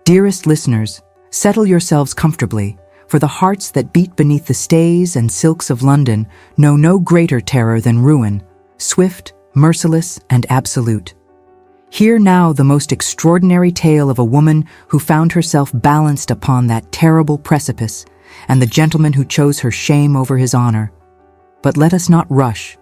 Dearest listeners, settle yourselves comfortably, for the hearts that beat beneath the stays and silks of London know no greater terror than ruin, swift, merciless, and absolute. Hear now the most extraordinary tale of a woman who found herself balanced upon that terrible precipice, and the gentleman who chose her shame over his honor. But let us not rush,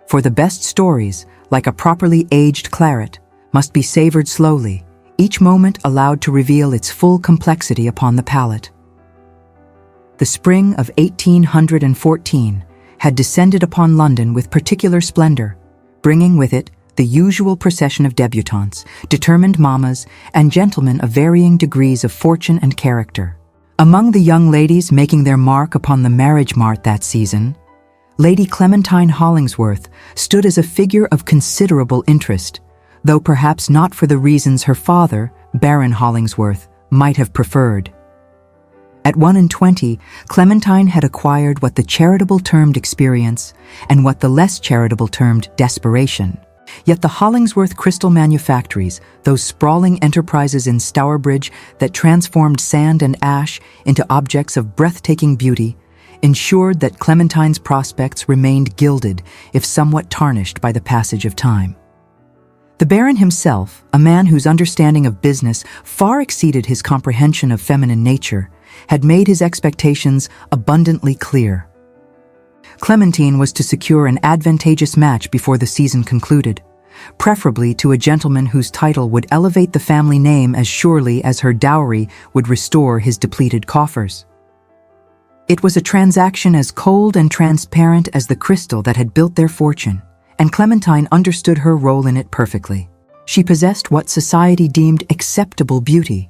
for the best stories, like a properly aged claret, must be savored slowly, each moment allowed to reveal its full complexity upon the palate. The spring of 1814 had descended upon London with particular splendor, bringing with it the usual procession of debutantes, determined mammas, and gentlemen of varying degrees of fortune and character. Among the young ladies making their mark upon the marriage mart that season, Lady Clementine Hollingsworth stood as a figure of considerable interest, though perhaps not for the reasons her father, Baron Hollingsworth, might have preferred. At 21, Clementine had acquired what the charitable termed experience and what the less charitable termed desperation. Yet the Hollingsworth crystal manufactories, those sprawling enterprises in Stourbridge that transformed sand and ash into objects of breathtaking beauty, ensured that Clementine's prospects remained gilded, if somewhat tarnished by the passage of time. The Baron himself, a man whose understanding of business far exceeded his comprehension of feminine nature, had made his expectations abundantly clear. Clementine was to secure an advantageous match before the season concluded, preferably to a gentleman whose title would elevate the family name as surely as her dowry would restore his depleted coffers. It was a transaction as cold and transparent as the crystal that had built their fortune, and Clementine understood her role in it perfectly. She possessed what society deemed acceptable beauty: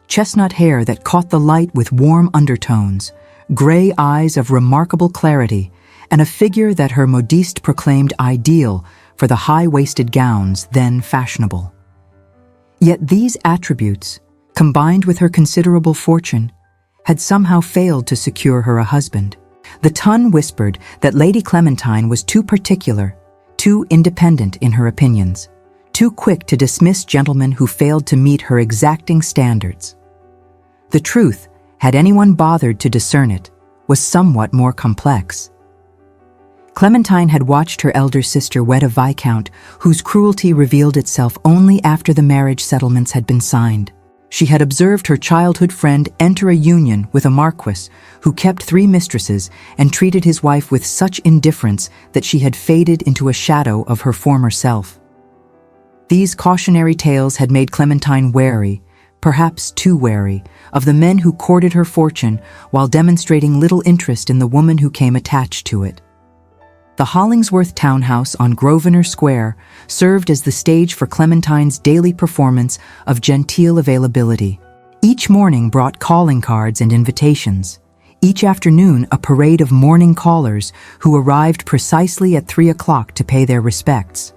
chestnut hair that caught the light with warm undertones, gray eyes of remarkable clarity, and a figure that her modiste proclaimed ideal for the high-waisted gowns then fashionable. Yet these attributes, combined with her considerable fortune, had somehow failed to secure her a husband. The tongue whispered that Lady Clementine was too particular, too independent in her opinions, too quick to dismiss gentlemen who failed to meet her exacting standards. The truth, had anyone bothered to discern it, was somewhat more complex. Clementine had watched her elder sister wed a viscount whose cruelty revealed itself only after the marriage settlements had been signed. She had observed her childhood friend enter a union with a marquis who kept 3 mistresses and treated his wife with such indifference that she had faded into a shadow of her former self. These cautionary tales had made Clementine wary, perhaps too wary, of the men who courted her fortune while demonstrating little interest in the woman who came attached to it. The Hollingsworth townhouse on Grosvenor Square served as the stage for Clementine's daily performance of genteel availability. Each morning brought calling cards and invitations. Each afternoon a parade of morning callers who arrived precisely at 3 o'clock to pay their respects.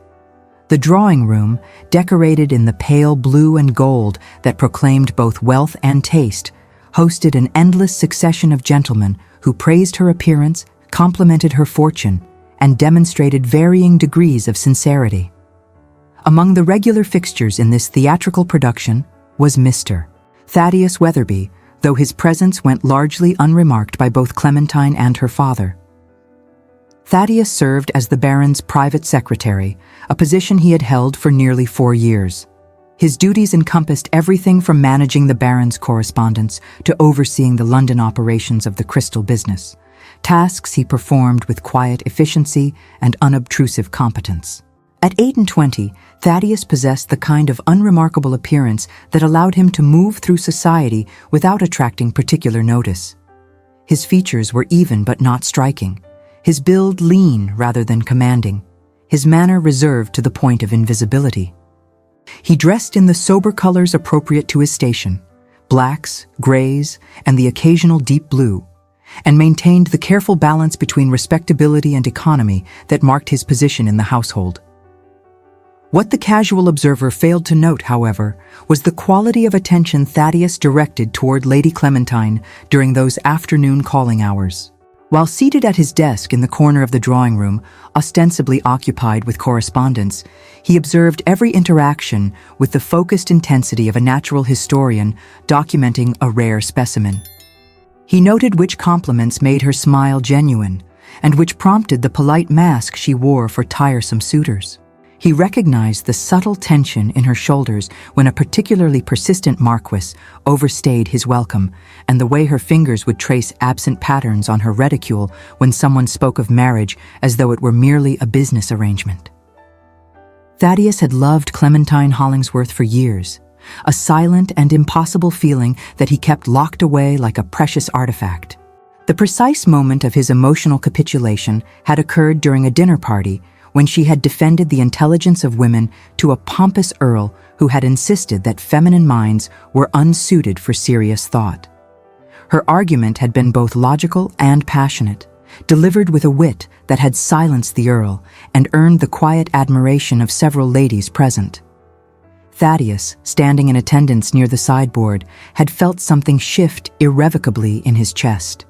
The drawing room, decorated in the pale blue and gold that proclaimed both wealth and taste, hosted an endless succession of gentlemen who praised her appearance, complimented her fortune, and demonstrated varying degrees of sincerity. Among the regular fixtures in this theatrical production was Mr. Thaddeus Weatherby, though his presence went largely unremarked by both Clementine and her father. Thaddeus served as the Baron's private secretary, a position he had held for nearly 4 years. His duties encompassed everything from managing the Baron's correspondence to overseeing the London operations of the crystal business, tasks he performed with quiet efficiency and unobtrusive competence. At 28, Thaddeus possessed the kind of unremarkable appearance that allowed him to move through society without attracting particular notice. His features were even but not striking, his build lean rather than commanding, his manner reserved to the point of invisibility. He dressed in the sober colors appropriate to his station, blacks, grays, and the occasional deep blue, and maintained the careful balance between respectability and economy that marked his position in the household. What the casual observer failed to note, however, was the quality of attention Thaddeus directed toward Lady Clementine during those afternoon calling hours. While seated at his desk in the corner of the drawing room, ostensibly occupied with correspondence, he observed every interaction with the focused intensity of a natural historian documenting a rare specimen. He noted which compliments made her smile genuine, and which prompted the polite mask she wore for tiresome suitors. He recognized the subtle tension in her shoulders when a particularly persistent marquis overstayed his welcome, and the way her fingers would trace absent patterns on her reticule when someone spoke of marriage as though it were merely a business arrangement. Thaddeus had loved Clementine Hollingsworth for years, a silent and impossible feeling that he kept locked away like a precious artifact. The precise moment of his emotional capitulation had occurred during a dinner party when she had defended the intelligence of women to a pompous earl who had insisted that feminine minds were unsuited for serious thought. Her argument had been both logical and passionate, delivered with a wit that had silenced the earl and earned the quiet admiration of several ladies present. Thaddeus, standing in attendance near the sideboard, had felt something shift irrevocably in his chest.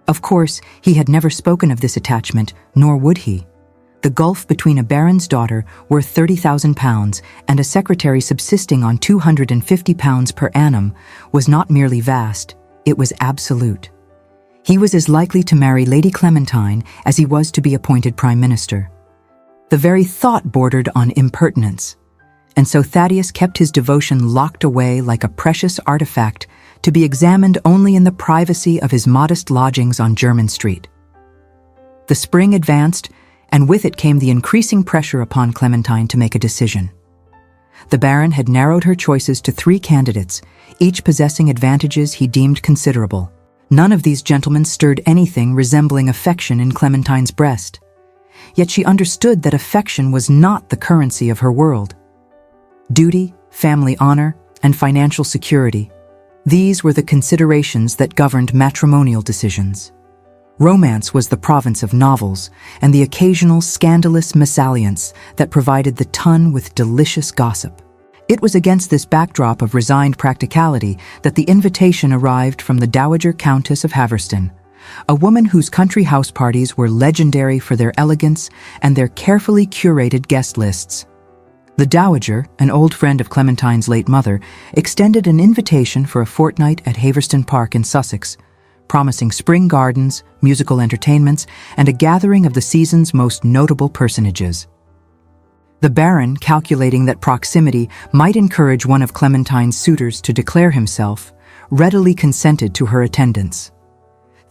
Of course, he had never spoken of this attachment, nor would he. The gulf between a baron's daughter worth £30,000 and a secretary subsisting on £250 per annum was not merely vast, it was absolute. He was as likely to marry Lady Clementine as he was to be appointed Prime Minister. The very thought bordered on impertinence, and so Thaddeus kept his devotion locked away like a precious artifact to be examined only in the privacy of his modest lodgings on Jermyn Street. The spring advanced, and with it came the increasing pressure upon Clementine to make a decision. The Baron had narrowed her choices to 3 candidates, each possessing advantages he deemed considerable. None of these gentlemen stirred anything resembling affection in Clementine's breast. Yet she understood that affection was not the currency of her world. Duty, family honor, and financial security, these were the considerations that governed matrimonial decisions. Romance was the province of novels and the occasional scandalous mésalliance that provided the ton with delicious gossip. It was against this backdrop of resigned practicality that the invitation arrived from the Dowager Countess of Haverston, a woman whose country house parties were legendary for their elegance and their carefully curated guest lists. The Dowager, an old friend of Clementine's late mother, extended an invitation for a fortnight at Haverston Park in Sussex, promising spring gardens, musical entertainments, and a gathering of the season's most notable personages. The Baron, calculating that proximity might encourage one of Clementine's suitors to declare himself, readily consented to her attendance.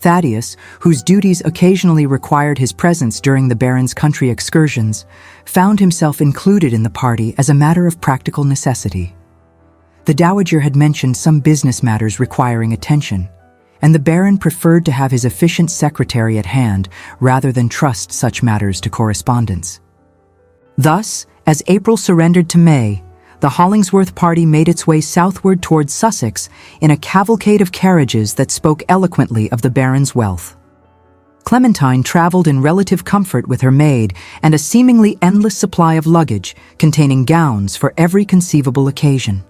Thaddeus, whose duties occasionally required his presence during the Baron's country excursions, found himself included in the party as a matter of practical necessity. The Dowager had mentioned some business matters requiring attention, and the Baron preferred to have his efficient secretary at hand rather than trust such matters to correspondence. Thus, as April surrendered to May, the Hollingsworth party made its way southward towards Sussex in a cavalcade of carriages that spoke eloquently of the Baron's wealth. Clementine traveled in relative comfort with her maid and a seemingly endless supply of luggage containing gowns for every conceivable occasion.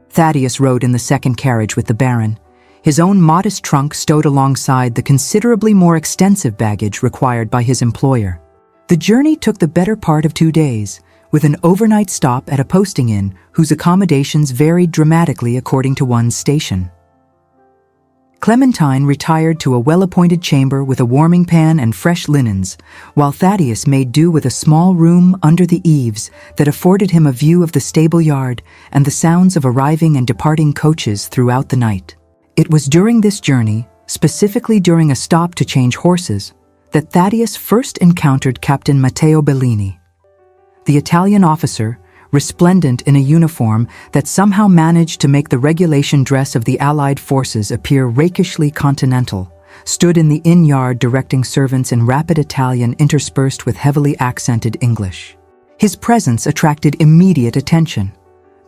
Thaddeus rode in the second carriage with the Baron, his own modest trunk stowed alongside the considerably more extensive baggage required by his employer. The journey took the better part of 2 days, with an overnight stop at a posting inn whose accommodations varied dramatically according to one's station. Clementine retired to a well-appointed chamber with a warming pan and fresh linens, while Thaddeus made do with a small room under the eaves that afforded him a view of the stable yard and the sounds of arriving and departing coaches throughout the night. It was during this journey, specifically during a stop to change horses, that Thaddeus first encountered Captain Matteo Bellini. The Italian officer, resplendent in a uniform that somehow managed to make the regulation dress of the Allied forces appear rakishly continental, stood in the inn yard directing servants in rapid Italian interspersed with heavily accented English. His presence attracted immediate attention.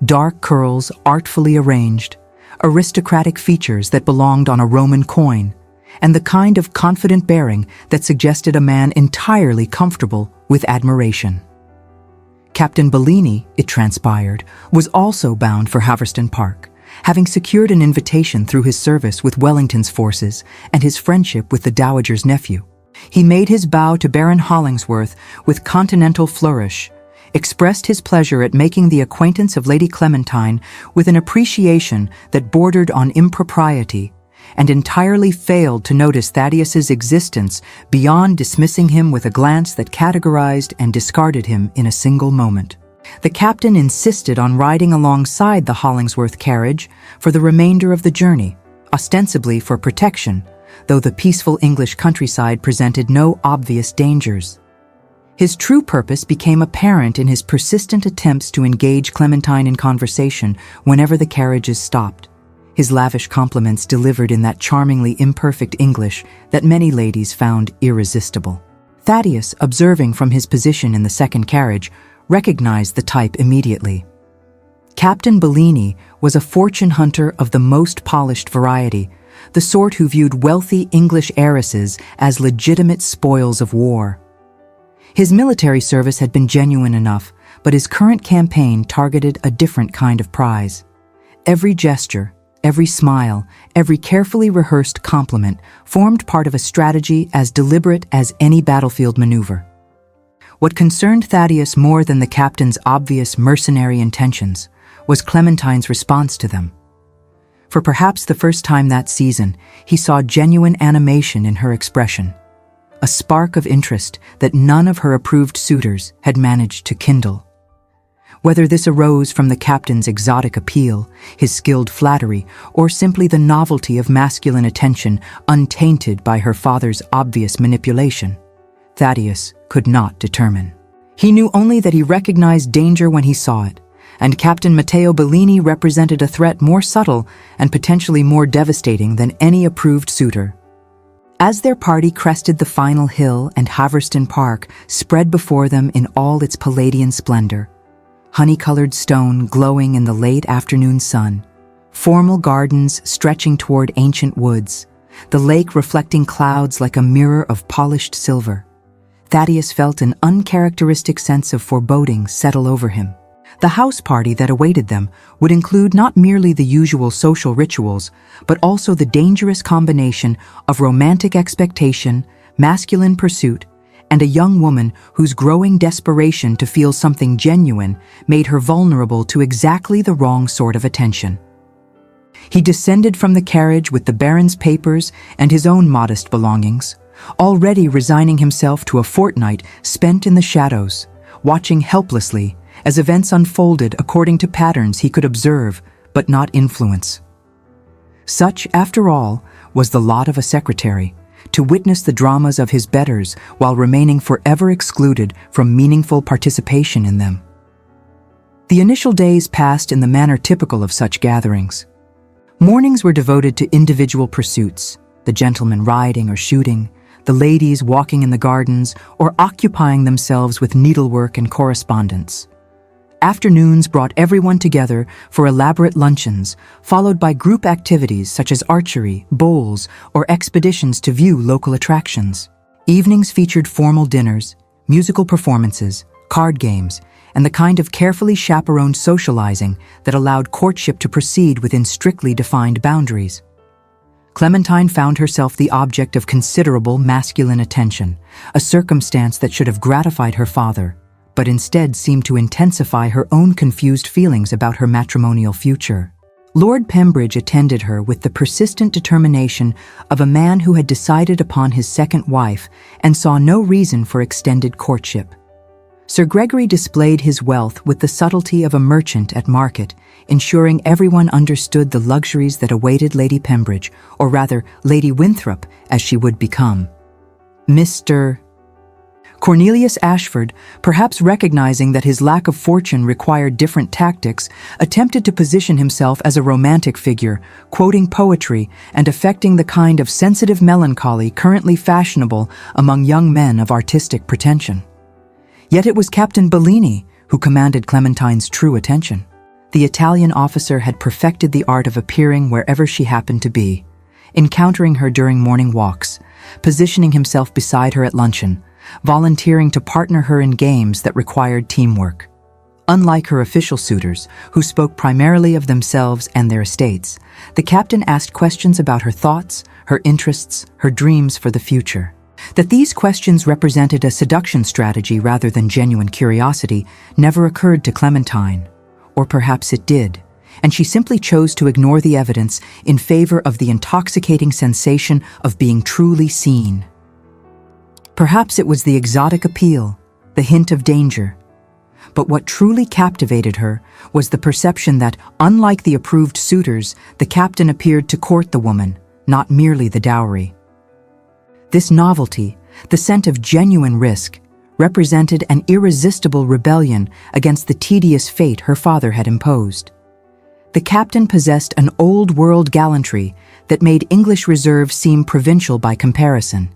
Dark curls artfully arranged, aristocratic features that belonged on a Roman coin, and the kind of confident bearing that suggested a man entirely comfortable with admiration. Captain Bellini, it transpired, was also bound for Haverston Park, having secured an invitation through his service with Wellington's forces and his friendship with the Dowager's nephew. He made his bow to Baron Hollingsworth with continental flourish, expressed his pleasure at making the acquaintance of Lady Clementine with an appreciation that bordered on impropriety, and entirely failed to notice Thaddeus's existence beyond dismissing him with a glance that categorized and discarded him in a single moment. The captain insisted on riding alongside the Hollingsworth carriage for the remainder of the journey, ostensibly for protection, though the peaceful English countryside presented no obvious dangers. His true purpose became apparent in his persistent attempts to engage Clementine in conversation whenever the carriages stopped, his lavish compliments delivered in that charmingly imperfect English that many ladies found irresistible. Thaddeus, observing from his position in the second carriage, recognized the type immediately. Captain Bellini was a fortune hunter of the most polished variety, the sort who viewed wealthy English heiresses as legitimate spoils of war. His military service had been genuine enough, but his current campaign targeted a different kind of prize. Every gesture, every smile, every carefully rehearsed compliment formed part of a strategy as deliberate as any battlefield maneuver. What concerned Thaddeus more than the captain's obvious mercenary intentions was Clementine's response to them. For perhaps the first time that season, he saw genuine animation in her expression, a spark of interest that none of her approved suitors had managed to kindle. Whether this arose from the captain's exotic appeal, his skilled flattery, or simply the novelty of masculine attention untainted by her father's obvious manipulation, Thaddeus could not determine. He knew only that he recognized danger when he saw it, and Captain Matteo Bellini represented a threat more subtle and potentially more devastating than any approved suitor. As their party crested the final hill and Haverston Park spread before them in all its Palladian splendor, honey-colored stone glowing in the late afternoon sun, formal gardens stretching toward ancient woods, the lake reflecting clouds like a mirror of polished silver, Thaddeus felt an uncharacteristic sense of foreboding settle over him. The house party that awaited them would include not merely the usual social rituals, but also the dangerous combination of romantic expectation, masculine pursuit, and a young woman whose growing desperation to feel something genuine made her vulnerable to exactly the wrong sort of attention. He descended from the carriage with the Baron's papers and his own modest belongings, already resigning himself to a fortnight spent in the shadows, watching helplessly as events unfolded according to patterns he could observe but not influence. Such, after all, was the lot of a secretary, to witness the dramas of his betters while remaining forever excluded from meaningful participation in them. The initial days passed in the manner typical of such gatherings. Mornings were devoted to individual pursuits, the gentlemen riding or shooting, the ladies walking in the gardens or occupying themselves with needlework and correspondence. Afternoons brought everyone together for elaborate luncheons, followed by group activities such as archery, bowls, or expeditions to view local attractions. Evenings featured formal dinners, musical performances, card games, and the kind of carefully chaperoned socializing that allowed courtship to proceed within strictly defined boundaries. Clementine found herself the object of considerable masculine attention, a circumstance that should have gratified her father, but instead seemed to intensify her own confused feelings about her matrimonial future. Lord Pembridge attended her with the persistent determination of a man who had decided upon his second wife and saw no reason for extended courtship. Sir Gregory displayed his wealth with the subtlety of a merchant at market, ensuring everyone understood the luxuries that awaited Lady Pembridge, or rather, Lady Winthrop, as she would become. Mr. Cornelius Ashford, perhaps recognizing that his lack of fortune required different tactics, attempted to position himself as a romantic figure, quoting poetry and affecting the kind of sensitive melancholy currently fashionable among young men of artistic pretension. Yet it was Captain Bellini who commanded Clementine's true attention. The Italian officer had perfected the art of appearing wherever she happened to be, encountering her during morning walks, positioning himself beside her at luncheon, volunteering to partner her in games that required teamwork. Unlike her official suitors, who spoke primarily of themselves and their estates, the captain asked questions about her thoughts, her interests, her dreams for the future. That these questions represented a seduction strategy rather than genuine curiosity never occurred to Clementine. Or perhaps it did, and she simply chose to ignore the evidence in favor of the intoxicating sensation of being truly seen. Perhaps it was the exotic appeal, the hint of danger. But what truly captivated her was the perception that, unlike the approved suitors, the captain appeared to court the woman, not merely the dowry. This novelty, the scent of genuine risk, represented an irresistible rebellion against the tedious fate her father had imposed. The captain possessed an old-world gallantry that made English reserve seem provincial by comparison.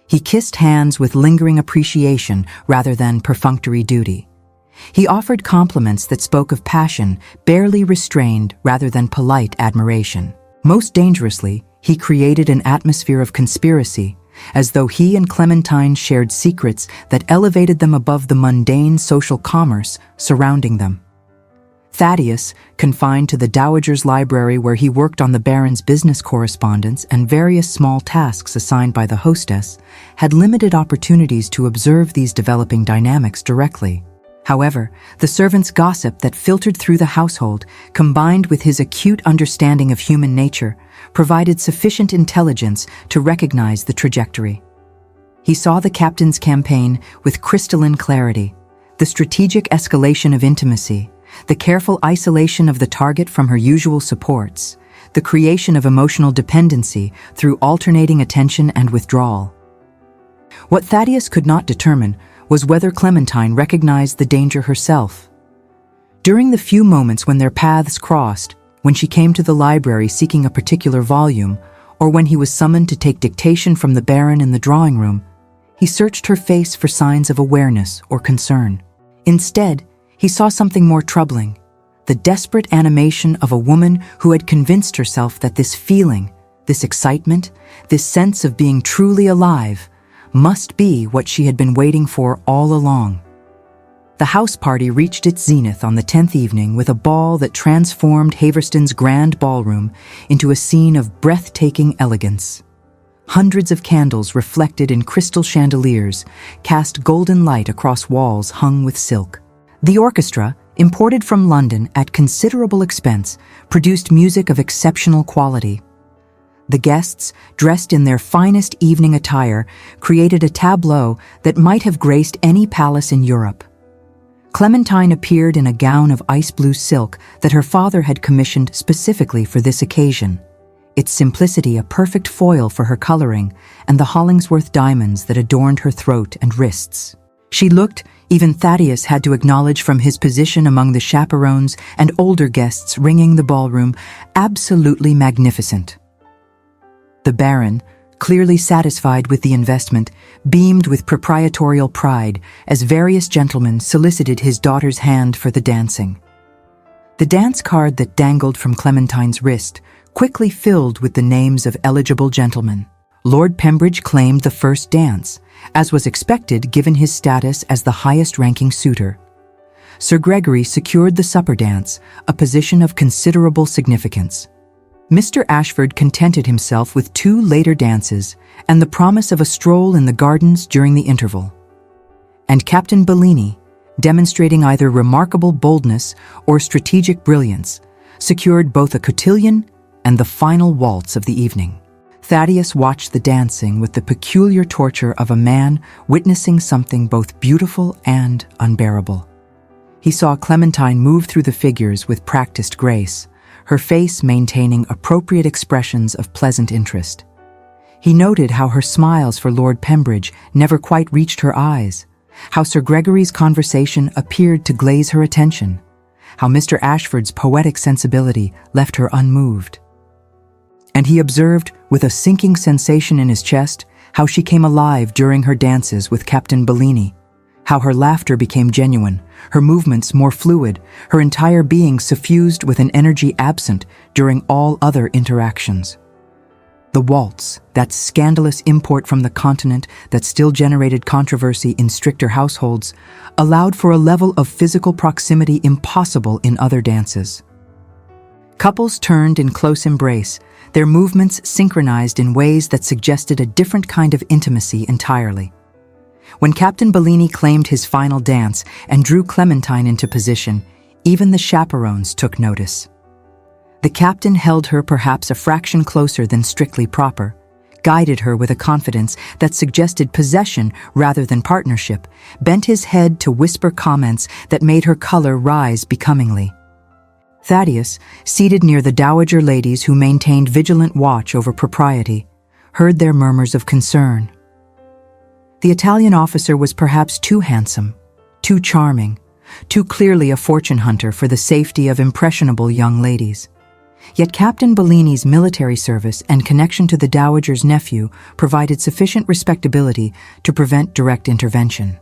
He kissed hands with lingering appreciation rather than perfunctory duty. He offered compliments that spoke of passion, barely restrained rather than polite admiration. Most dangerously, he created an atmosphere of conspiracy, as though he and Clementine shared secrets that elevated them above the mundane social commerce surrounding them. Thaddeus, confined to the dowager's library where he worked on the Baron's business correspondence and various small tasks assigned by the hostess, had limited opportunities to observe these developing dynamics directly. However, the servants' gossip that filtered through the household, combined with his acute understanding of human nature, provided sufficient intelligence to recognize the trajectory. He saw the captain's campaign with crystalline clarity, the strategic escalation of intimacy, the careful isolation of the target from her usual supports, the creation of emotional dependency through alternating attention and withdrawal. What Thaddeus could not determine was whether Clementine recognized the danger herself. During the few moments when their paths crossed, when she came to the library seeking a particular volume, or when he was summoned to take dictation from the Baron in the drawing room, he searched her face for signs of awareness or concern. Instead, he saw something more troubling, the desperate animation of a woman who had convinced herself that this feeling, this excitement, this sense of being truly alive, must be what she had been waiting for all along. The house party reached its zenith on the 10th evening with a ball that transformed Haverston's grand ballroom into a scene of breathtaking elegance. Hundreds of candles reflected in crystal chandeliers cast golden light across walls hung with silk. The orchestra, imported from London at considerable expense, produced music of exceptional quality. The guests, dressed in their finest evening attire, created a tableau that might have graced any palace in Europe. Clementine appeared in a gown of ice blue silk that her father had commissioned specifically for this occasion, its simplicity a perfect foil for her coloring and the Hollingsworth diamonds that adorned her throat and wrists. She looked, even Thaddeus had to acknowledge from his position among the chaperones and older guests ringing the ballroom, absolutely magnificent. The Baron, clearly satisfied with the investment, beamed with proprietorial pride as various gentlemen solicited his daughter's hand for the dancing. The dance card that dangled from Clementine's wrist quickly filled with the names of eligible gentlemen. Lord Pembridge claimed the first dance, as was expected given his status as the highest-ranking suitor. Sir Gregory secured the supper dance, a position of considerable significance. Mr. Ashford contented himself with 2 later dances and the promise of a stroll in the gardens during the interval. And Captain Bellini, demonstrating either remarkable boldness or strategic brilliance, secured both a cotillion and the final waltz of the evening. Thaddeus watched the dancing with the peculiar torture of a man witnessing something both beautiful and unbearable. He saw Clementine move through the figures with practiced grace, her face maintaining appropriate expressions of pleasant interest. He noted how her smiles for Lord Pembridge never quite reached her eyes, how Sir Gregory's conversation appeared to glaze her attention, how Mr. Ashford's poetic sensibility left her unmoved. And he observed, with a sinking sensation in his chest, how she came alive during her dances with Captain Bellini, how her laughter became genuine, her movements more fluid, her entire being suffused with an energy absent during all other interactions. The waltz, that scandalous import from the continent that still generated controversy in stricter households, allowed for a level of physical proximity impossible in other dances. Couples turned in close embrace, their movements synchronized in ways that suggested a different kind of intimacy entirely. When Captain Bellini claimed his final dance and drew Clementine into position, even the chaperones took notice. The captain held her perhaps a fraction closer than strictly proper, guided her with a confidence that suggested possession rather than partnership, bent his head to whisper comments that made her color rise becomingly. Thaddeus, seated near the dowager ladies who maintained vigilant watch over propriety, heard their murmurs of concern. The Italian officer was perhaps too handsome, too charming, too clearly a fortune hunter for the safety of impressionable young ladies. Yet Captain Bellini's military service and connection to the dowager's nephew provided sufficient respectability to prevent direct intervention.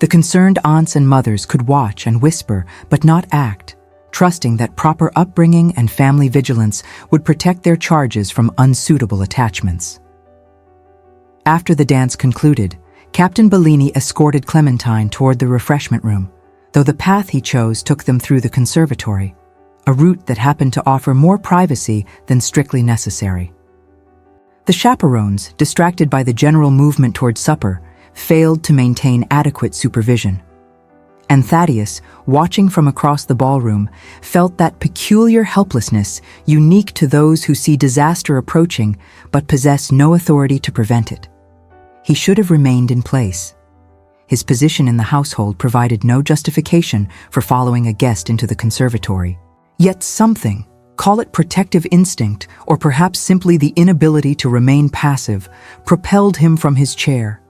The concerned aunts and mothers could watch and whisper, but not act, trusting that proper upbringing and family vigilance would protect their charges from unsuitable attachments. After the dance concluded, Captain Bellini escorted Clementine toward the refreshment room, though the path he chose took them through the conservatory, a route that happened to offer more privacy than strictly necessary. The chaperones, distracted by the general movement toward supper, failed to maintain adequate supervision. And Thaddeus, watching from across the ballroom, felt that peculiar helplessness unique to those who see disaster approaching but possess no authority to prevent it. He should have remained in place. His position in the household provided no justification for following a guest into the conservatory. Yet something, call it protective instinct or perhaps simply the inability to remain passive, propelled him from his chair.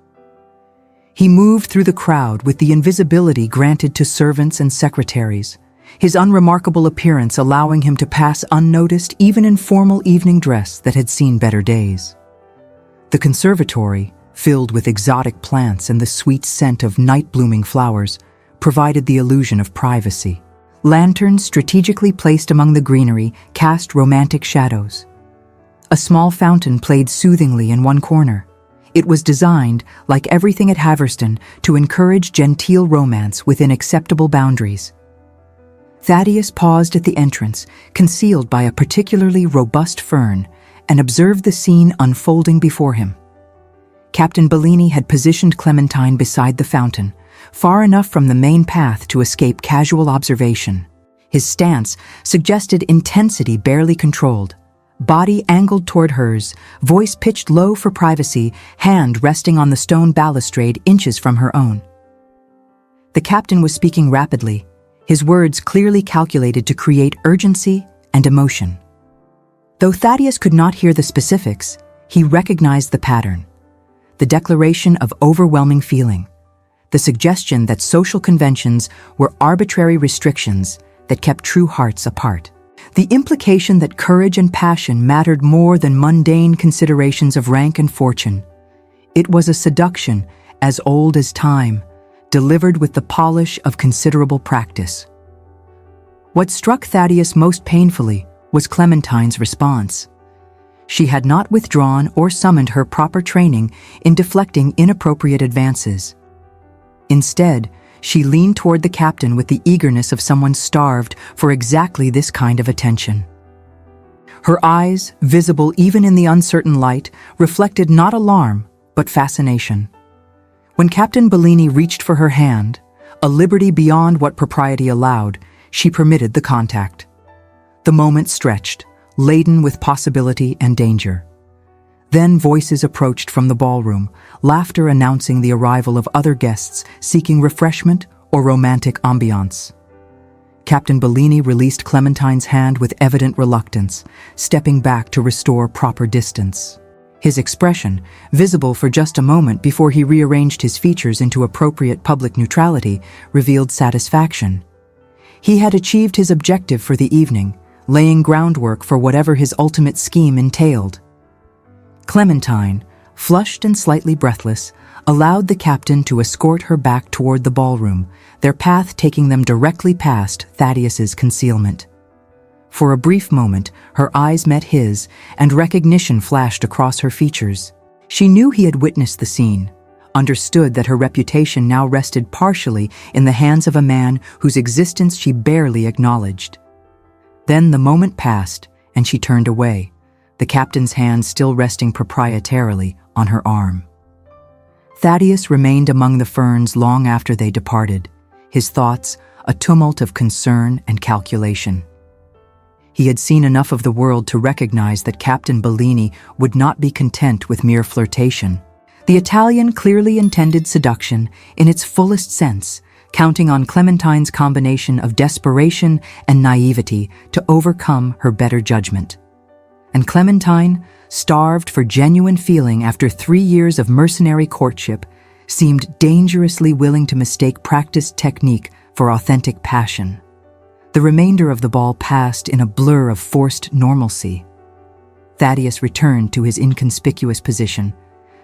He moved through the crowd with the invisibility granted to servants and secretaries, his unremarkable appearance allowing him to pass unnoticed even in formal evening dress that had seen better days. The conservatory, filled with exotic plants and the sweet scent of night-blooming flowers, provided the illusion of privacy. Lanterns strategically placed among the greenery cast romantic shadows. A small fountain played soothingly in one corner. It was designed, like everything at Haverston, to encourage genteel romance within acceptable boundaries. Thaddeus paused at the entrance, concealed by a particularly robust fern, and observed the scene unfolding before him. Captain Bellini had positioned Clementine beside the fountain, far enough from the main path to escape casual observation. His stance suggested intensity barely controlled. Body angled toward hers, voice pitched low for privacy, hand resting on the stone balustrade inches from her own. The captain was speaking rapidly, his words clearly calculated to create urgency and emotion. Though Thaddeus could not hear the specifics, he recognized the pattern. The declaration of overwhelming feeling. The suggestion that social conventions were arbitrary restrictions that kept true hearts apart. The implication that courage and passion mattered more than mundane considerations of rank and fortune. It was a seduction as old as time, delivered with the polish of considerable practice. What struck Thaddeus most painfully was Clementine's response. She had not withdrawn or summoned her proper training in deflecting inappropriate advances. Instead, she leaned toward the captain with the eagerness of someone starved for exactly this kind of attention. Her eyes, visible even in the uncertain light, reflected not alarm, but fascination. When Captain Bellini reached for her hand, a liberty beyond what propriety allowed, she permitted the contact. The moment stretched, laden with possibility and danger. Then voices approached from the ballroom, laughter announcing the arrival of other guests seeking refreshment or romantic ambiance. Captain Bellini released Clementine's hand with evident reluctance, stepping back to restore proper distance. His expression, visible for just a moment before he rearranged his features into appropriate public neutrality, revealed satisfaction. He had achieved his objective for the evening, laying groundwork for whatever his ultimate scheme entailed. Clementine, flushed and slightly breathless, allowed the captain to escort her back toward the ballroom, their path taking them directly past Thaddeus's concealment. For a brief moment, her eyes met his, and recognition flashed across her features. She knew he had witnessed the scene, understood that her reputation now rested partially in the hands of a man whose existence she barely acknowledged. Then the moment passed, and she turned away, the captain's hand still resting proprietarily on her arm. Thaddeus remained among the ferns long after they departed, his thoughts a tumult of concern and calculation. He had seen enough of the world to recognize that Captain Bellini would not be content with mere flirtation. The Italian clearly intended seduction in its fullest sense, counting on Clementine's combination of desperation and naivety to overcome her better judgment. And Clementine, starved for genuine feeling after 3 years of mercenary courtship, seemed dangerously willing to mistake practiced technique for authentic passion. The remainder of the ball passed in a blur of forced normalcy. Thaddeus returned to his inconspicuous position,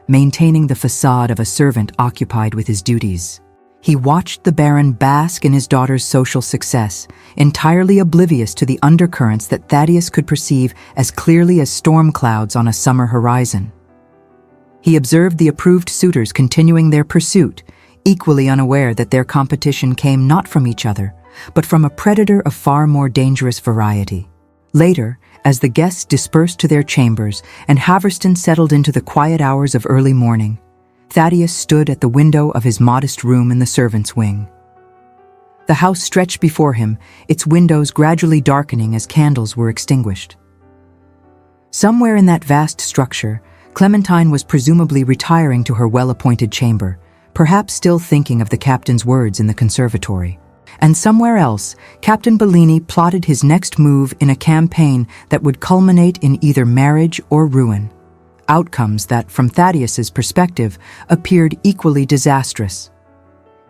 maintaining the facade of a servant occupied with his duties. He watched the Baron bask in his daughter's social success, entirely oblivious to the undercurrents that Thaddeus could perceive as clearly as storm clouds on a summer horizon. He observed the approved suitors continuing their pursuit, equally unaware that their competition came not from each other, but from a predator of far more dangerous variety. Later, as the guests dispersed to their chambers and Haverston settled into the quiet hours of early morning, Thaddeus stood at the window of his modest room in the servants' wing. The house stretched before him, its windows gradually darkening as candles were extinguished. Somewhere in that vast structure, Clementine was presumably retiring to her well-appointed chamber, perhaps still thinking of the captain's words in the conservatory. And somewhere else, Captain Bellini plotted his next move in a campaign that would culminate in either marriage or ruin. Outcomes that, from Thaddeus's perspective, appeared equally disastrous.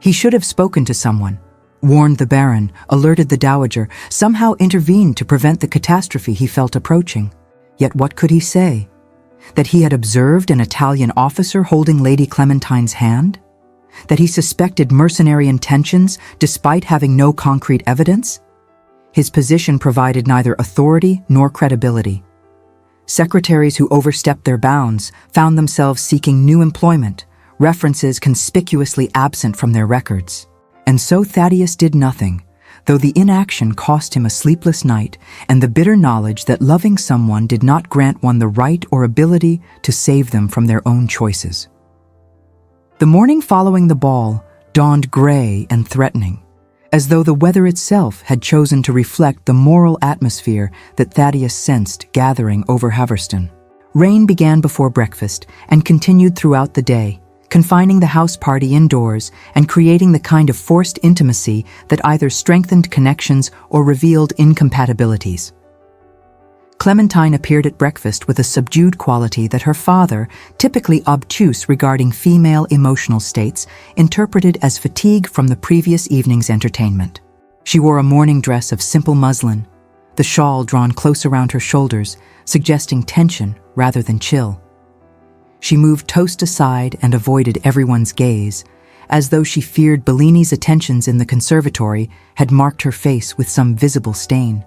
He should have spoken to someone, warned the Baron, alerted the Dowager, somehow intervened to prevent the catastrophe he felt approaching. Yet what could he say? That he had observed an Italian officer holding Lady Clementine's hand? That he suspected mercenary intentions despite having no concrete evidence? His position provided neither authority nor credibility. Secretaries who overstepped their bounds found themselves seeking new employment, references conspicuously absent from their records. And so Thaddeus did nothing, though the inaction cost him a sleepless night and the bitter knowledge that loving someone did not grant one the right or ability to save them from their own choices. The morning following the ball dawned gray and threatening, as though the weather itself had chosen to reflect the moral atmosphere that Thaddeus sensed gathering over Haverston. Rain began before breakfast and continued throughout the day, confining the house party indoors and creating the kind of forced intimacy that either strengthened connections or revealed incompatibilities. Clementine appeared at breakfast with a subdued quality that her father, typically obtuse regarding female emotional states, interpreted as fatigue from the previous evening's entertainment. She wore a morning dress of simple muslin, the shawl drawn close around her shoulders, suggesting tension rather than chill. She moved toast aside and avoided everyone's gaze, as though she feared Bellini's attentions in the conservatory had marked her face with some visible stain.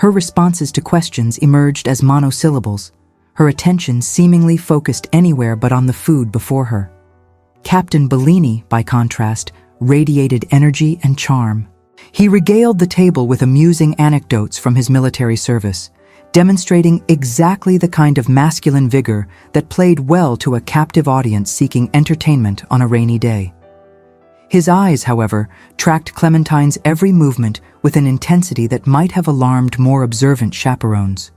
Her responses to questions emerged as monosyllables, her attention seemingly focused anywhere but on the food before her. Captain Bellini, by contrast, radiated energy and charm. He regaled the table with amusing anecdotes from his military service, demonstrating exactly the kind of masculine vigor that played well to a captive audience seeking entertainment on a rainy day. His eyes, however, tracked Clementine's every movement with an intensity that might have alarmed more observant chaperones.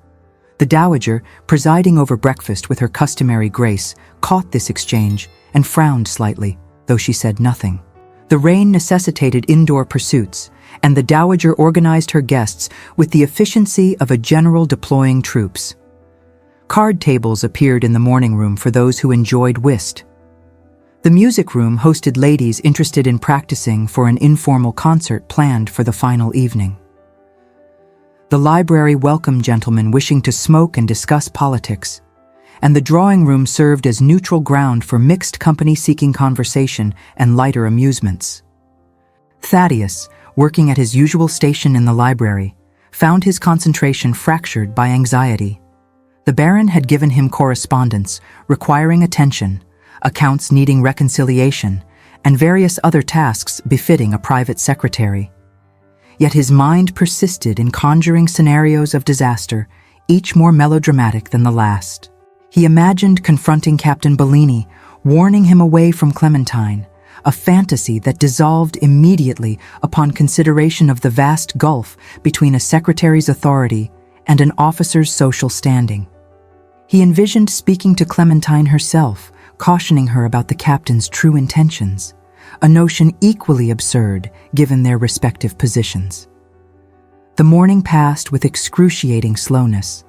The Dowager, presiding over breakfast with her customary grace, caught this exchange and frowned slightly, though she said nothing. The rain necessitated indoor pursuits, and the Dowager organized her guests with the efficiency of a general deploying troops. Card tables appeared in the morning room for those who enjoyed whist. The music room hosted ladies interested in practicing for an informal concert planned for the final evening. The library welcomed gentlemen wishing to smoke and discuss politics, and the drawing room served as neutral ground for mixed company seeking conversation and lighter amusements. Thaddeus, working at his usual station in the library, found his concentration fractured by anxiety. The Baron had given him correspondence requiring attention, accounts needing reconciliation, and various other tasks befitting a private secretary. Yet his mind persisted in conjuring scenarios of disaster, each more melodramatic than the last. He imagined confronting Captain Bellini, warning him away from Clementine, a fantasy that dissolved immediately upon consideration of the vast gulf between a secretary's authority and an officer's social standing. He envisioned speaking to Clementine herself, cautioning her about the captain's true intentions, a notion equally absurd given their respective positions. The morning passed with excruciating slowness.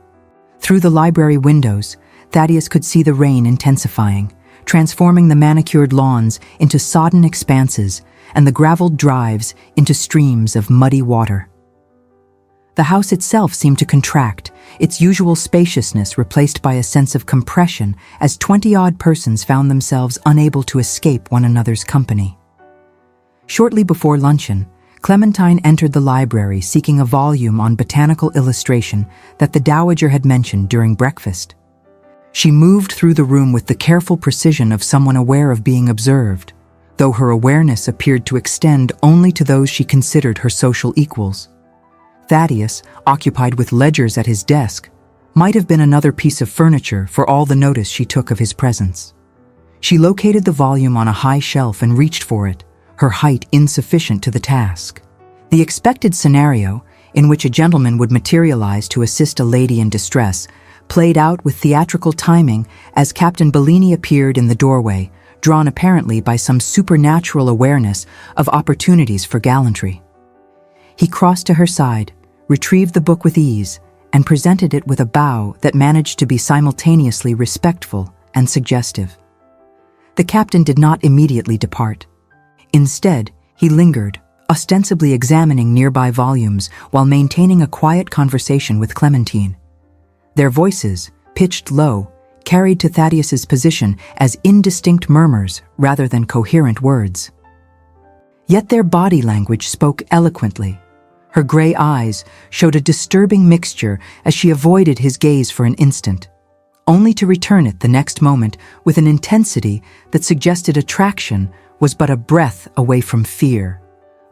Through the library windows, Thaddeus could see the rain intensifying, transforming the manicured lawns into sodden expanses and the graveled drives into streams of muddy water. The house itself seemed to contract, its usual spaciousness replaced by a sense of compression as 20-odd persons found themselves unable to escape one another's company. Shortly before luncheon, Clementine entered the library seeking a volume on botanical illustration that the Dowager had mentioned during breakfast. She moved through the room with the careful precision of someone aware of being observed, though her awareness appeared to extend only to those she considered her social equals. Thaddeus, occupied with ledgers at his desk, might have been another piece of furniture for all the notice she took of his presence. She located the volume on a high shelf and reached for it, her height insufficient to the task. The expected scenario, in which a gentleman would materialize to assist a lady in distress, played out with theatrical timing as Captain Bellini appeared in the doorway, drawn apparently by some supernatural awareness of opportunities for gallantry. He crossed to her side, retrieved the book with ease, and presented it with a bow that managed to be simultaneously respectful and suggestive. The captain did not immediately depart. Instead, he lingered, ostensibly examining nearby volumes while maintaining a quiet conversation with Clementine. Their voices, pitched low, carried to Thaddeus's position as indistinct murmurs rather than coherent words. Yet their body language spoke eloquently. Her gray eyes showed a disturbing mixture as she avoided his gaze for an instant, only to return it the next moment with an intensity that suggested attraction was but a breath away from fear,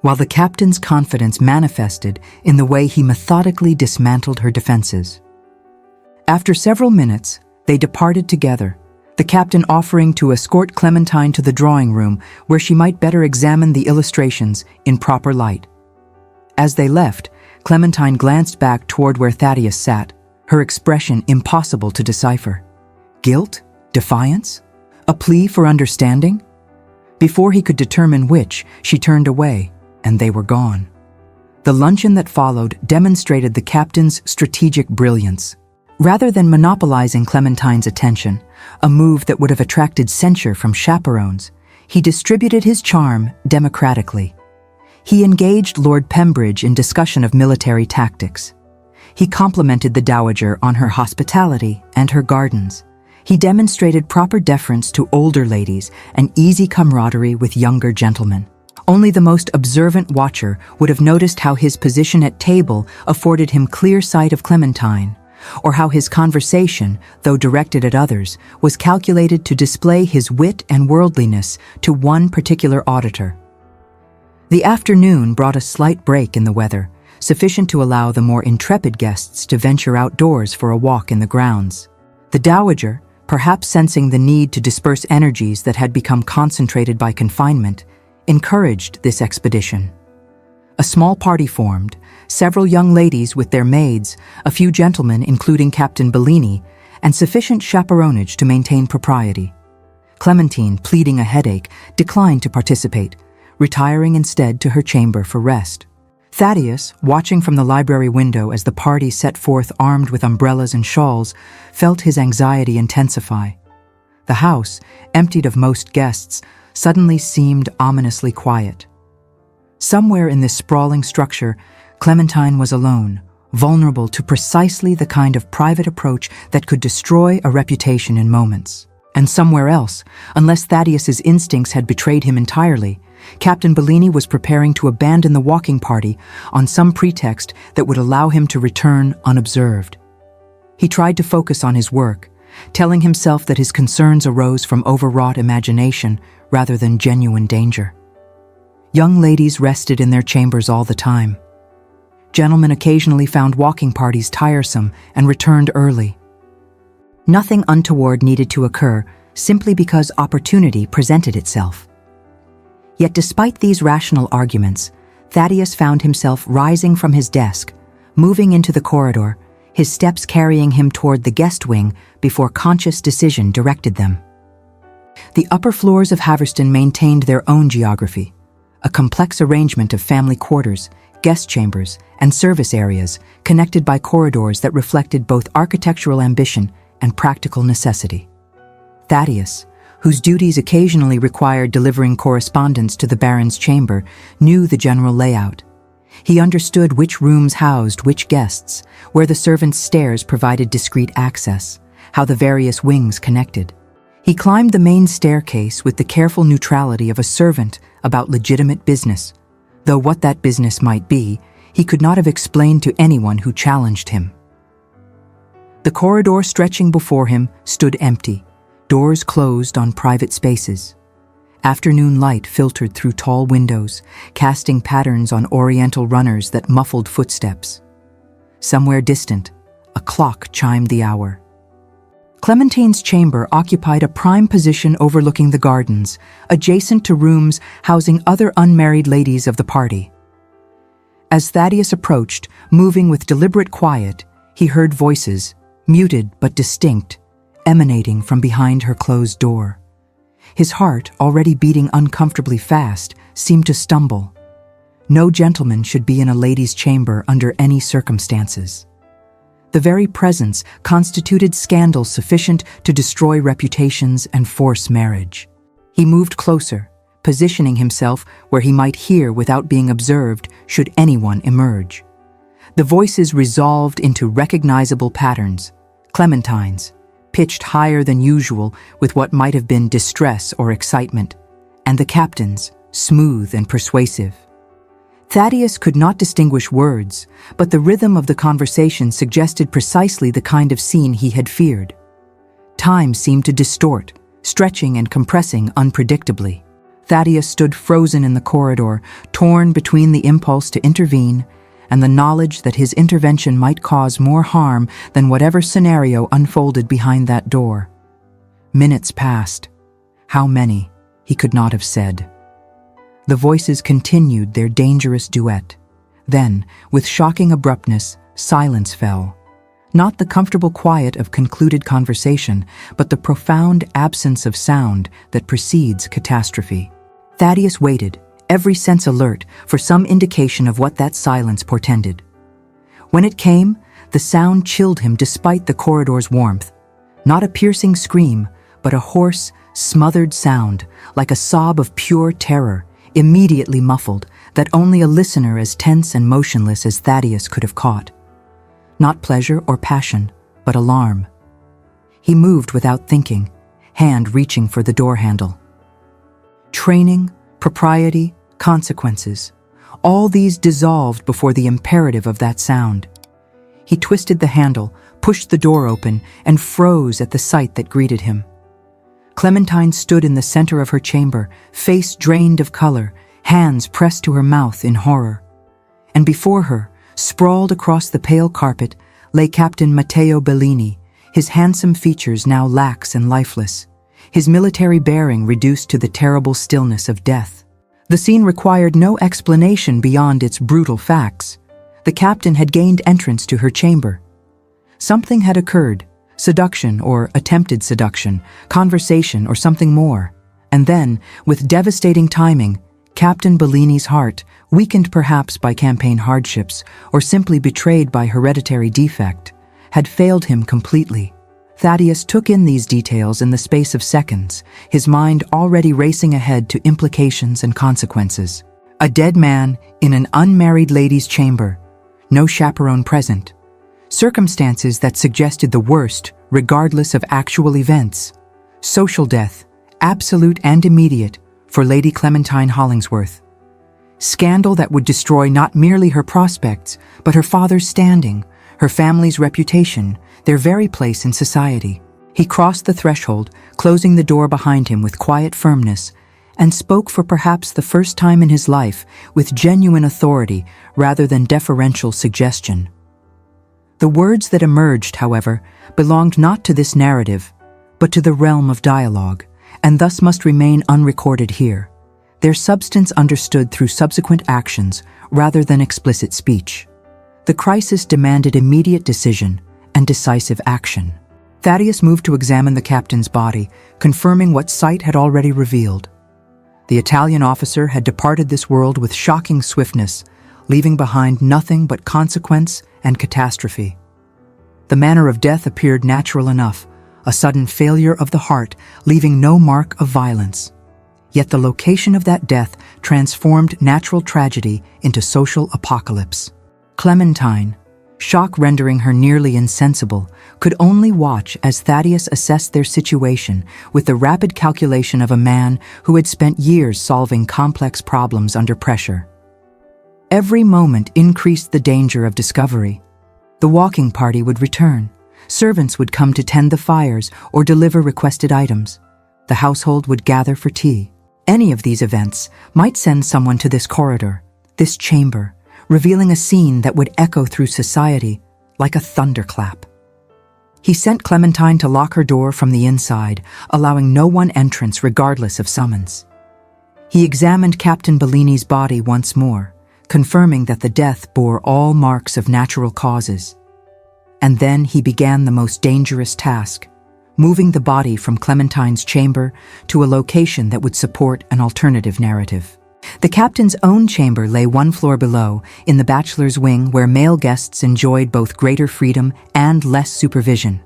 while the captain's confidence manifested in the way he methodically dismantled her defenses. After several minutes, they departed together, the captain offering to escort Clementine to the drawing room where she might better examine the illustrations in proper light. As they left, Clementine glanced back toward where Thaddeus sat, her expression impossible to decipher. Guilt? Defiance? A plea for understanding? Before he could determine which, she turned away, and they were gone. The luncheon that followed demonstrated the captain's strategic brilliance. Rather than monopolizing Clementine's attention, a move that would have attracted censure from chaperones, he distributed his charm democratically. He engaged Lord Pembridge in discussion of military tactics. He complimented the Dowager on her hospitality and her gardens. He demonstrated proper deference to older ladies and easy camaraderie with younger gentlemen. Only the most observant watcher would have noticed how his position at table afforded him clear sight of Clementine, or how his conversation, though directed at others, was calculated to display his wit and worldliness to one particular auditor. The afternoon brought a slight break in the weather, sufficient to allow the more intrepid guests to venture outdoors for a walk in the grounds. The Dowager, perhaps sensing the need to disperse energies that had become concentrated by confinement, encouraged this expedition. A small party formed, several young ladies with their maids, a few gentlemen including Captain Bellini, and sufficient chaperonage to maintain propriety. Clementine, pleading a headache, declined to participate, retiring instead to her chamber for rest. Thaddeus, watching from the library window as the party set forth armed with umbrellas and shawls, felt his anxiety intensify. The house, emptied of most guests, suddenly seemed ominously quiet. Somewhere in this sprawling structure, Clementine was alone, vulnerable to precisely the kind of private approach that could destroy a reputation in moments. And somewhere else, unless Thaddeus's instincts had betrayed him entirely, Captain Bellini was preparing to abandon the walking party on some pretext that would allow him to return unobserved. He tried to focus on his work, telling himself that his concerns arose from overwrought imagination rather than genuine danger. Young ladies rested in their chambers all the time. Gentlemen occasionally found walking parties tiresome and returned early. Nothing untoward needed to occur simply because opportunity presented itself. Yet despite these rational arguments, Thaddeus found himself rising from his desk, moving into the corridor, his steps carrying him toward the guest wing before conscious decision directed them. The upper floors of Haverston maintained their own geography, a complex arrangement of family quarters, guest chambers, and service areas connected by corridors that reflected both architectural ambition and practical necessity. Thaddeus, whose duties occasionally required delivering correspondence to the Baron's chamber, knew the general layout. He understood which rooms housed which guests, where the servants' stairs provided discreet access, how the various wings connected. He climbed the main staircase with the careful neutrality of a servant about legitimate business, though what that business might be, he could not have explained to anyone who challenged him. The corridor stretching before him stood empty, doors closed on private spaces. Afternoon light filtered through tall windows, casting patterns on oriental runners that muffled footsteps. Somewhere distant, a clock chimed the hour. Clementine's chamber occupied a prime position overlooking the gardens, adjacent to rooms housing other unmarried ladies of the party. As Thaddeus approached, moving with deliberate quiet, he heard voices, muted but distinct, emanating from behind her closed door. His heart, already beating uncomfortably fast, seemed to stumble. No gentleman should be in a lady's chamber under any circumstances. The very presence constituted scandal sufficient to destroy reputations and force marriage. He moved closer, positioning himself where he might hear without being observed should anyone emerge. The voices resolved into recognizable patterns, Clementine's, pitched higher than usual with what might have been distress or excitement, and the captain's, smooth and persuasive. Thaddeus could not distinguish words, but the rhythm of the conversation suggested precisely the kind of scene he had feared. Time seemed to distort, stretching and compressing unpredictably. Thaddeus stood frozen in the corridor, torn between the impulse to intervene and the knowledge that his intervention might cause more harm than whatever scenario unfolded behind that door. Minutes passed. How many, he could not have said. The voices continued their dangerous duet. Then, with shocking abruptness, silence fell. Not the comfortable quiet of concluded conversation, but the profound absence of sound that precedes catastrophe. Thaddeus waited, every sense alert, for some indication of what that silence portended. When it came, the sound chilled him despite the corridor's warmth. Not a piercing scream, but a hoarse, smothered sound, like a sob of pure terror, immediately muffled, that only a listener as tense and motionless as Thaddeus could have caught. Not pleasure or passion, but alarm. He moved without thinking, hand reaching for the door handle. Training, propriety, consequences, all these dissolved before the imperative of that sound. He twisted the handle, pushed the door open, and froze at the sight that greeted him. Clementine stood in the center of her chamber, face drained of color, hands pressed to her mouth in horror. And before her, sprawled across the pale carpet, lay Captain Matteo Bellini, his handsome features now lax and lifeless, his military bearing reduced to the terrible stillness of death. The scene required no explanation beyond its brutal facts. The captain had gained entrance to her chamber. Something had occurred, seduction or attempted seduction, conversation or something more. And then, with devastating timing, Captain Bellini's heart, weakened perhaps by campaign hardships or simply betrayed by hereditary defect, had failed him completely. Thaddeus took in these details in the space of seconds, his mind already racing ahead to implications and consequences. A dead man in an unmarried lady's chamber, no chaperone present. Circumstances that suggested the worst, regardless of actual events. Social death, absolute and immediate, for Lady Clementine Hollingsworth. Scandal that would destroy not merely her prospects, but her father's standing, her family's reputation, their very place in society. He crossed the threshold, closing the door behind him with quiet firmness, and spoke for perhaps the first time in his life with genuine authority rather than deferential suggestion. The words that emerged, however, belonged not to this narrative, but to the realm of dialogue, and thus must remain unrecorded here, their substance understood through subsequent actions rather than explicit speech. The crisis demanded immediate decision and decisive action. Thaddeus moved to examine the captain's body, confirming what sight had already revealed. The Italian officer had departed this world with shocking swiftness, leaving behind nothing but consequence and catastrophe. The manner of death appeared natural enough, a sudden failure of the heart, leaving no mark of violence. Yet the location of that death transformed natural tragedy into social apocalypse. Clementine, shock rendering her nearly insensible, could only watch as Thaddeus assessed their situation with the rapid calculation of a man who had spent years solving complex problems under pressure. Every moment increased the danger of discovery. The walking party would return. Servants would come to tend the fires or deliver requested items. The household would gather for tea. Any of these events might send someone to this corridor, this chamber, revealing a scene that would echo through society like a thunderclap. He sent Clementine to lock her door from the inside, allowing no one entrance regardless of summons. He examined Captain Bellini's body once more, confirming that the death bore all marks of natural causes. And then he began the most dangerous task, moving the body from Clementine's chamber to a location that would support an alternative narrative. The captain's own chamber lay one floor below, in the bachelor's wing where male guests enjoyed both greater freedom and less supervision.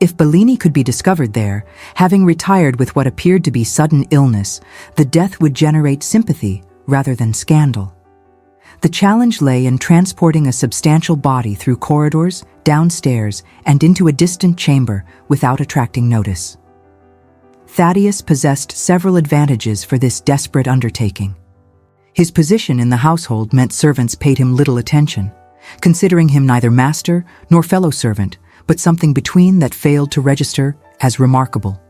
If Bellini could be discovered there, having retired with what appeared to be sudden illness, the death would generate sympathy rather than scandal. The challenge lay in transporting a substantial body through corridors, downstairs, and into a distant chamber without attracting notice. Thaddeus possessed several advantages for this desperate undertaking. His position in the household meant servants paid him little attention, considering him neither master nor fellow servant, but something between that failed to register as remarkable.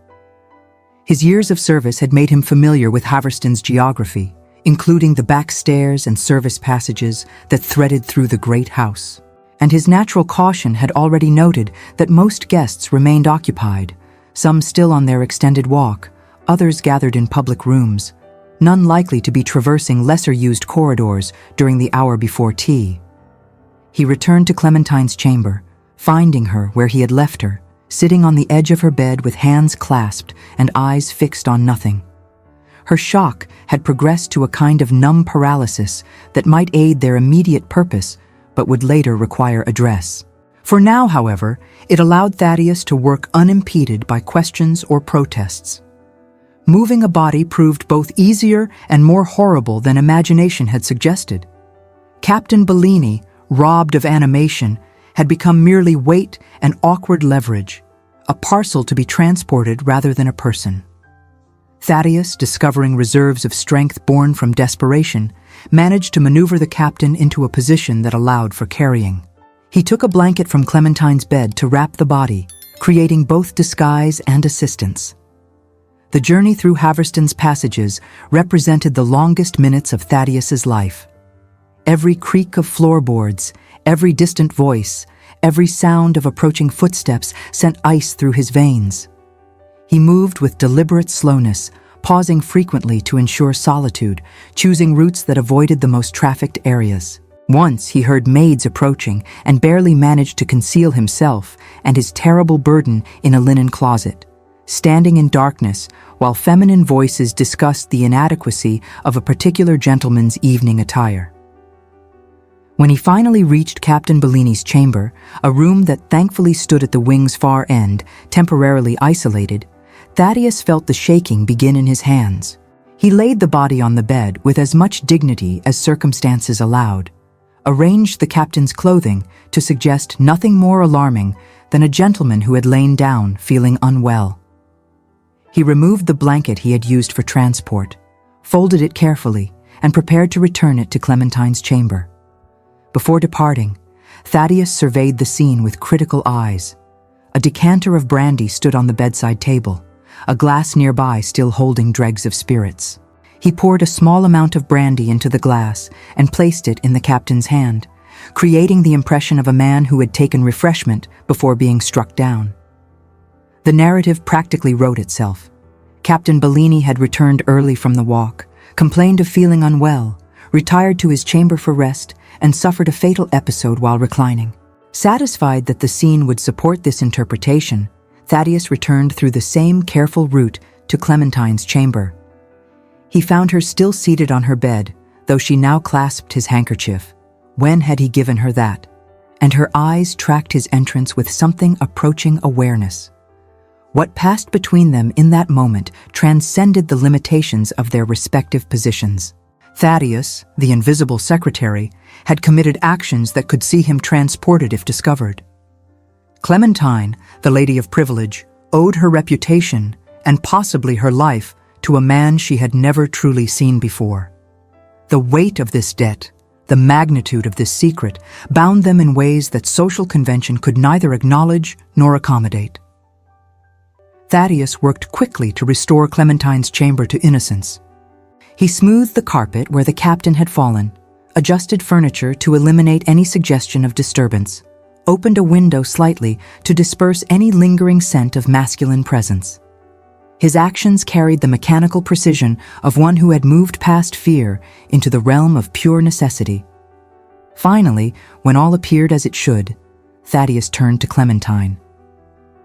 His years of service had made him familiar with Haverston's geography, including the back stairs and service passages that threaded through the great house. And his natural caution had already noted that most guests remained occupied, some still on their extended walk, others gathered in public rooms, none likely to be traversing lesser-used corridors during the hour before tea. He returned to Clementine's chamber, finding her where he had left her, sitting on the edge of her bed with hands clasped and eyes fixed on nothing. Her shock had progressed to a kind of numb paralysis that might aid their immediate purpose, but would later require address. For now, however, it allowed Thaddeus to work unimpeded by questions or protests. Moving a body proved both easier and more horrible than imagination had suggested. Captain Bellini, robbed of animation, had become merely weight and awkward leverage, a parcel to be transported rather than a person. Thaddeus, discovering reserves of strength born from desperation, managed to maneuver the captain into a position that allowed for carrying. He took a blanket from Clementine's bed to wrap the body, creating both disguise and assistance. The journey through Haverston's passages represented the longest minutes of Thaddeus's life. Every creak of floorboards, every distant voice, every sound of approaching footsteps sent ice through his veins. He moved with deliberate slowness, pausing frequently to ensure solitude, choosing routes that avoided the most trafficked areas. Once he heard maids approaching and barely managed to conceal himself and his terrible burden in a linen closet, standing in darkness while feminine voices discussed the inadequacy of a particular gentleman's evening attire. When he finally reached Captain Bellini's chamber, a room that thankfully stood at the wing's far end, temporarily isolated, Thaddeus felt the shaking begin in his hands. He laid the body on the bed with as much dignity as circumstances allowed, arranged the captain's clothing to suggest nothing more alarming than a gentleman who had lain down feeling unwell. He removed the blanket he had used for transport, folded it carefully, and prepared to return it to Clementine's chamber. Before departing, Thaddeus surveyed the scene with critical eyes. A decanter of brandy stood on the bedside table, a glass nearby still holding dregs of spirits. He poured a small amount of brandy into the glass and placed it in the captain's hand, creating the impression of a man who had taken refreshment before being struck down. The narrative practically wrote itself. Captain Bellini had returned early from the walk, complained of feeling unwell, retired to his chamber for rest, and suffered a fatal episode while reclining. Satisfied that the scene would support this interpretation, Thaddeus returned through the same careful route to Clementine's chamber. He found her still seated on her bed, though she now clasped his handkerchief. When had he given her that? And her eyes tracked his entrance with something approaching awareness. What passed between them in that moment transcended the limitations of their respective positions. Thaddeus, the invisible secretary, had committed actions that could see him transported if discovered. Clementine, the lady of privilege, owed her reputation and possibly her life to a man she had never truly seen before. The weight of this debt, the magnitude of this secret, bound them in ways that social convention could neither acknowledge nor accommodate. Thaddeus worked quickly to restore Clementine's chamber to innocence. He smoothed the carpet where the captain had fallen, adjusted furniture to eliminate any suggestion of disturbance, opened a window slightly to disperse any lingering scent of masculine presence. His actions carried the mechanical precision of one who had moved past fear into the realm of pure necessity. Finally, when all appeared as it should, Thaddeus turned to Clementine.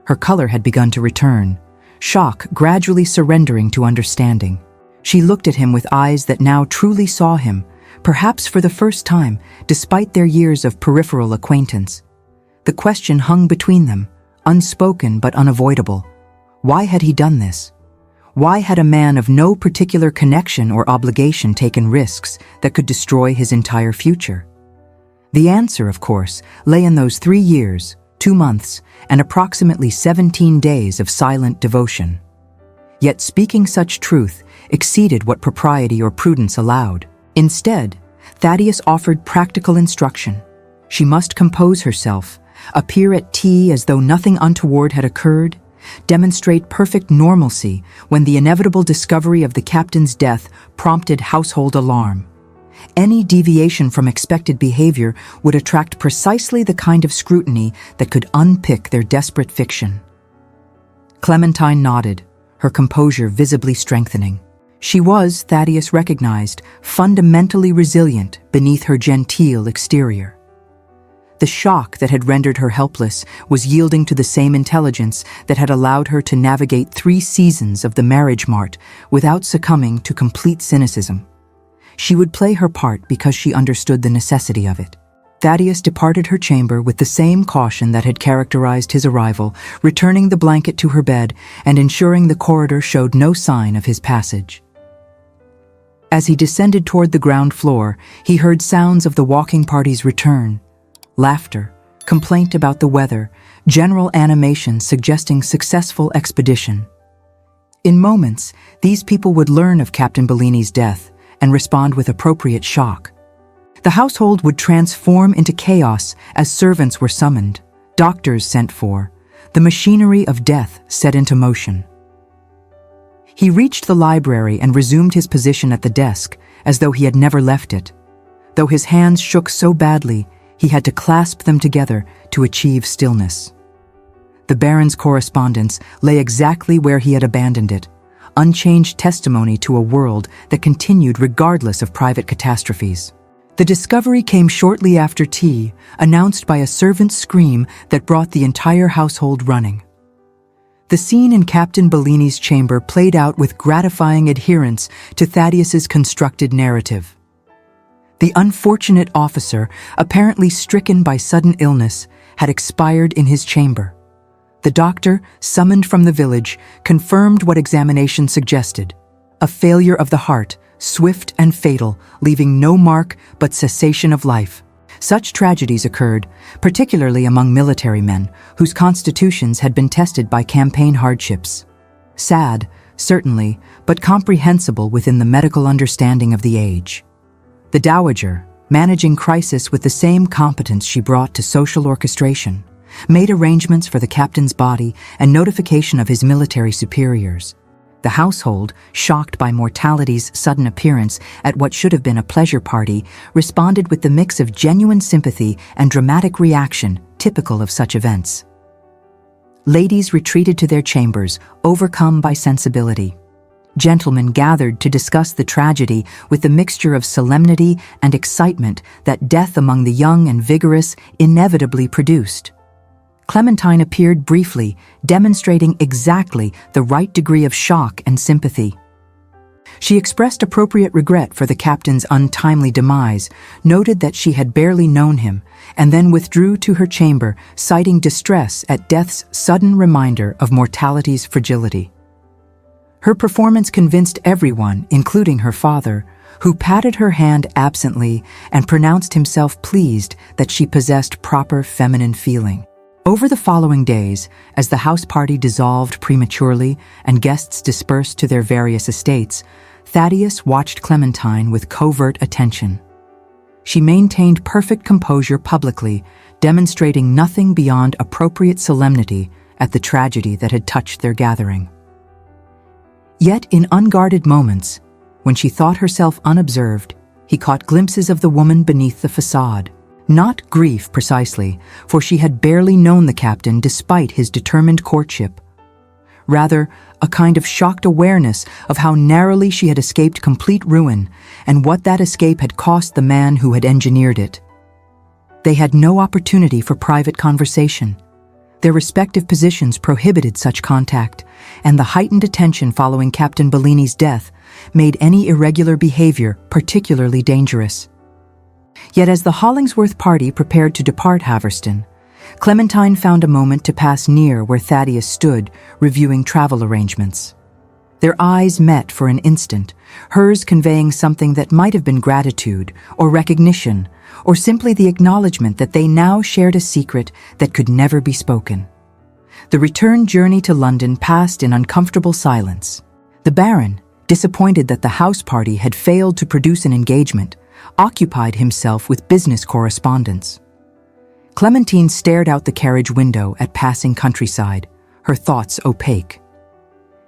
Her color had begun to return, shock gradually surrendering to understanding. She looked at him with eyes that now truly saw him, perhaps for the first time, despite their years of peripheral acquaintance. The question hung between them, unspoken but unavoidable. Why had he done this? Why had a man of no particular connection or obligation taken risks that could destroy his entire future? The answer, of course, lay in those 3 years, 2 months, and approximately 17 days of silent devotion. Yet speaking such truth exceeded what propriety or prudence allowed. Instead, Thaddeus offered practical instruction. She must compose herself, appear at tea as though nothing untoward had occurred, demonstrate perfect normalcy when the inevitable discovery of the captain's death prompted household alarm. Any deviation from expected behavior would attract precisely the kind of scrutiny that could unpick their desperate fiction. Clementine nodded, her composure visibly strengthening. She was, Thaddeus recognized, fundamentally resilient beneath her genteel exterior. The shock that had rendered her helpless was yielding to the same intelligence that had allowed her to navigate 3 seasons of the marriage mart without succumbing to complete cynicism. She would play her part because she understood the necessity of it. Thaddeus departed her chamber with the same caution that had characterized his arrival, returning the blanket to her bed and ensuring the corridor showed no sign of his passage. As he descended toward the ground floor, he heard sounds of the walking party's return. Laughter, complaint about the weather, general animation suggesting successful expedition. In moments, these people would learn of Captain Bellini's death and respond with appropriate shock. The household would transform into chaos as servants were summoned, doctors sent for, the machinery of death set into motion. He reached the library and resumed his position at the desk as though he had never left it. Though his hands shook so badly, he had to clasp them together to achieve stillness. The Baron's correspondence lay exactly where he had abandoned it, unchanged testimony to a world that continued regardless of private catastrophes. The discovery came shortly after tea, announced by a servant's scream that brought the entire household running. The scene in Captain Bellini's chamber played out with gratifying adherence to Thaddeus's constructed narrative. The unfortunate officer, apparently stricken by sudden illness, had expired in his chamber. The doctor, summoned from the village, confirmed what examination suggested: a failure of the heart, swift and fatal, leaving no mark but cessation of life. Such tragedies occurred, particularly among military men, whose constitutions had been tested by campaign hardships. Sad, certainly, but comprehensible within the medical understanding of the age. The dowager, managing crisis with the same competence she brought to social orchestration, made arrangements for the captain's body and notification of his military superiors. The household, shocked by mortality's sudden appearance at what should have been a pleasure party, responded with the mix of genuine sympathy and dramatic reaction typical of such events. Ladies retreated to their chambers, overcome by sensibility. Gentlemen gathered to discuss the tragedy with the mixture of solemnity and excitement that death among the young and vigorous inevitably produced. Clementine appeared briefly, demonstrating exactly the right degree of shock and sympathy. She expressed appropriate regret for the captain's untimely demise, noted that she had barely known him, and then withdrew to her chamber, citing distress at death's sudden reminder of mortality's fragility. Her performance convinced everyone, including her father, who patted her hand absently and pronounced himself pleased that she possessed proper feminine feeling. Over the following days, as the house party dissolved prematurely and guests dispersed to their various estates, Thaddeus watched Clementine with covert attention. She maintained perfect composure publicly, demonstrating nothing beyond appropriate solemnity at the tragedy that had touched their gathering. Yet in unguarded moments, when she thought herself unobserved, he caught glimpses of the woman beneath the facade. Not grief precisely, for she had barely known the captain despite his determined courtship. Rather, a kind of shocked awareness of how narrowly she had escaped complete ruin and what that escape had cost the man who had engineered it. They had no opportunity for private conversation. Their respective positions prohibited such contact, and the heightened attention following Captain Bellini's death made any irregular behavior particularly dangerous. Yet as the Hollingsworth party prepared to depart Haverston, Clementine found a moment to pass near where Thaddeus stood, reviewing travel arrangements. Their eyes met for an instant, hers conveying something that might have been gratitude or recognition, or simply the acknowledgement that they now shared a secret that could never be spoken. The return journey to London passed in uncomfortable silence. The Baron, disappointed that the house party had failed to produce an engagement, occupied himself with business correspondence. Clementine stared out the carriage window at passing countryside, her thoughts opaque.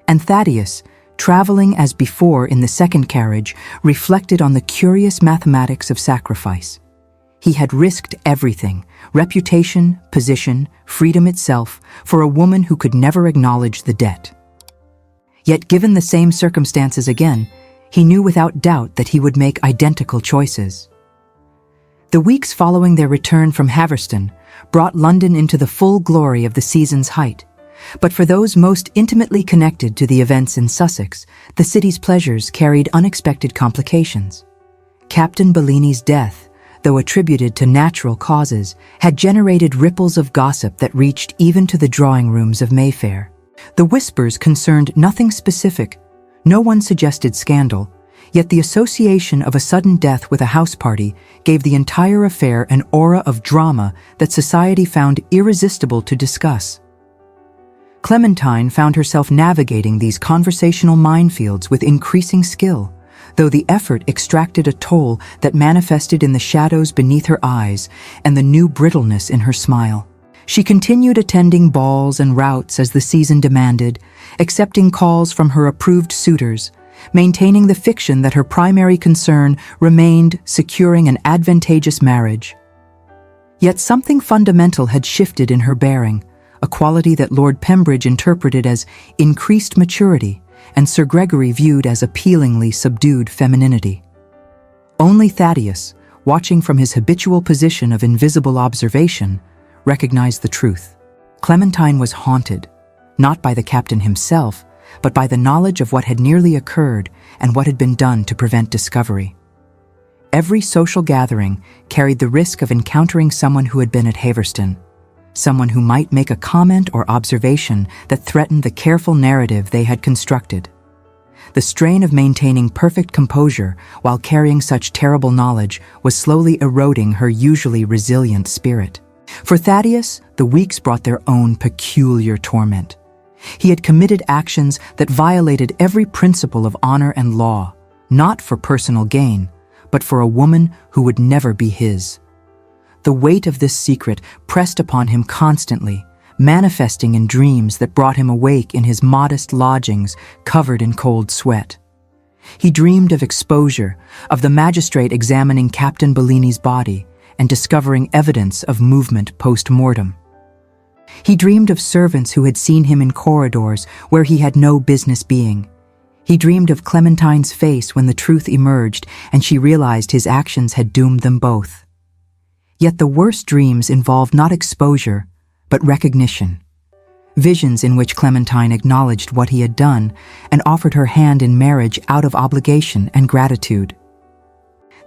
And Thaddeus, traveling as before in the second carriage, reflected on the curious mathematics of sacrifice. He had risked everything, reputation, position, freedom itself, for a woman who could never acknowledge the debt. Yet given the same circumstances again, he knew without doubt that he would make identical choices. The weeks following their return from Haverston brought London into the full glory of the season's height. But for those most intimately connected to the events in Sussex, the city's pleasures carried unexpected complications. Captain Bellini's death, though attributed to natural causes, had generated ripples of gossip that reached even to the drawing rooms of Mayfair. The whispers concerned nothing specific. No one suggested scandal, yet the association of a sudden death with a house party gave the entire affair an aura of drama that society found irresistible to discuss. Clementine found herself navigating these conversational minefields with increasing skill, though the effort extracted a toll that manifested in the shadows beneath her eyes and the new brittleness in her smile. She continued attending balls and routs as the season demanded, accepting calls from her approved suitors, maintaining the fiction that her primary concern remained securing an advantageous marriage. Yet something fundamental had shifted in her bearing, a quality that Lord Pembridge interpreted as increased maturity and Sir Gregory viewed as appealingly subdued femininity. Only Thaddeus, watching from his habitual position of invisible observation, recognized the truth. Clementine was haunted, not by the captain himself, but by the knowledge of what had nearly occurred and what had been done to prevent discovery. Every social gathering carried the risk of encountering someone who had been at Haverston, someone who might make a comment or observation that threatened the careful narrative they had constructed. The strain of maintaining perfect composure while carrying such terrible knowledge was slowly eroding her usually resilient spirit. For Thaddeus, the weeks brought their own peculiar torment. He had committed actions that violated every principle of honor and law, not for personal gain, but for a woman who would never be his. The weight of this secret pressed upon him constantly, manifesting in dreams that brought him awake in his modest lodgings covered in cold sweat. He dreamed of exposure, of the magistrate examining Captain Bellini's body and discovering evidence of movement post-mortem. He dreamed of servants who had seen him in corridors where he had no business being. He dreamed of Clementine's face when the truth emerged and she realized his actions had doomed them both. Yet the worst dreams involved not exposure, but recognition. Visions in which Clementine acknowledged what he had done and offered her hand in marriage out of obligation and gratitude.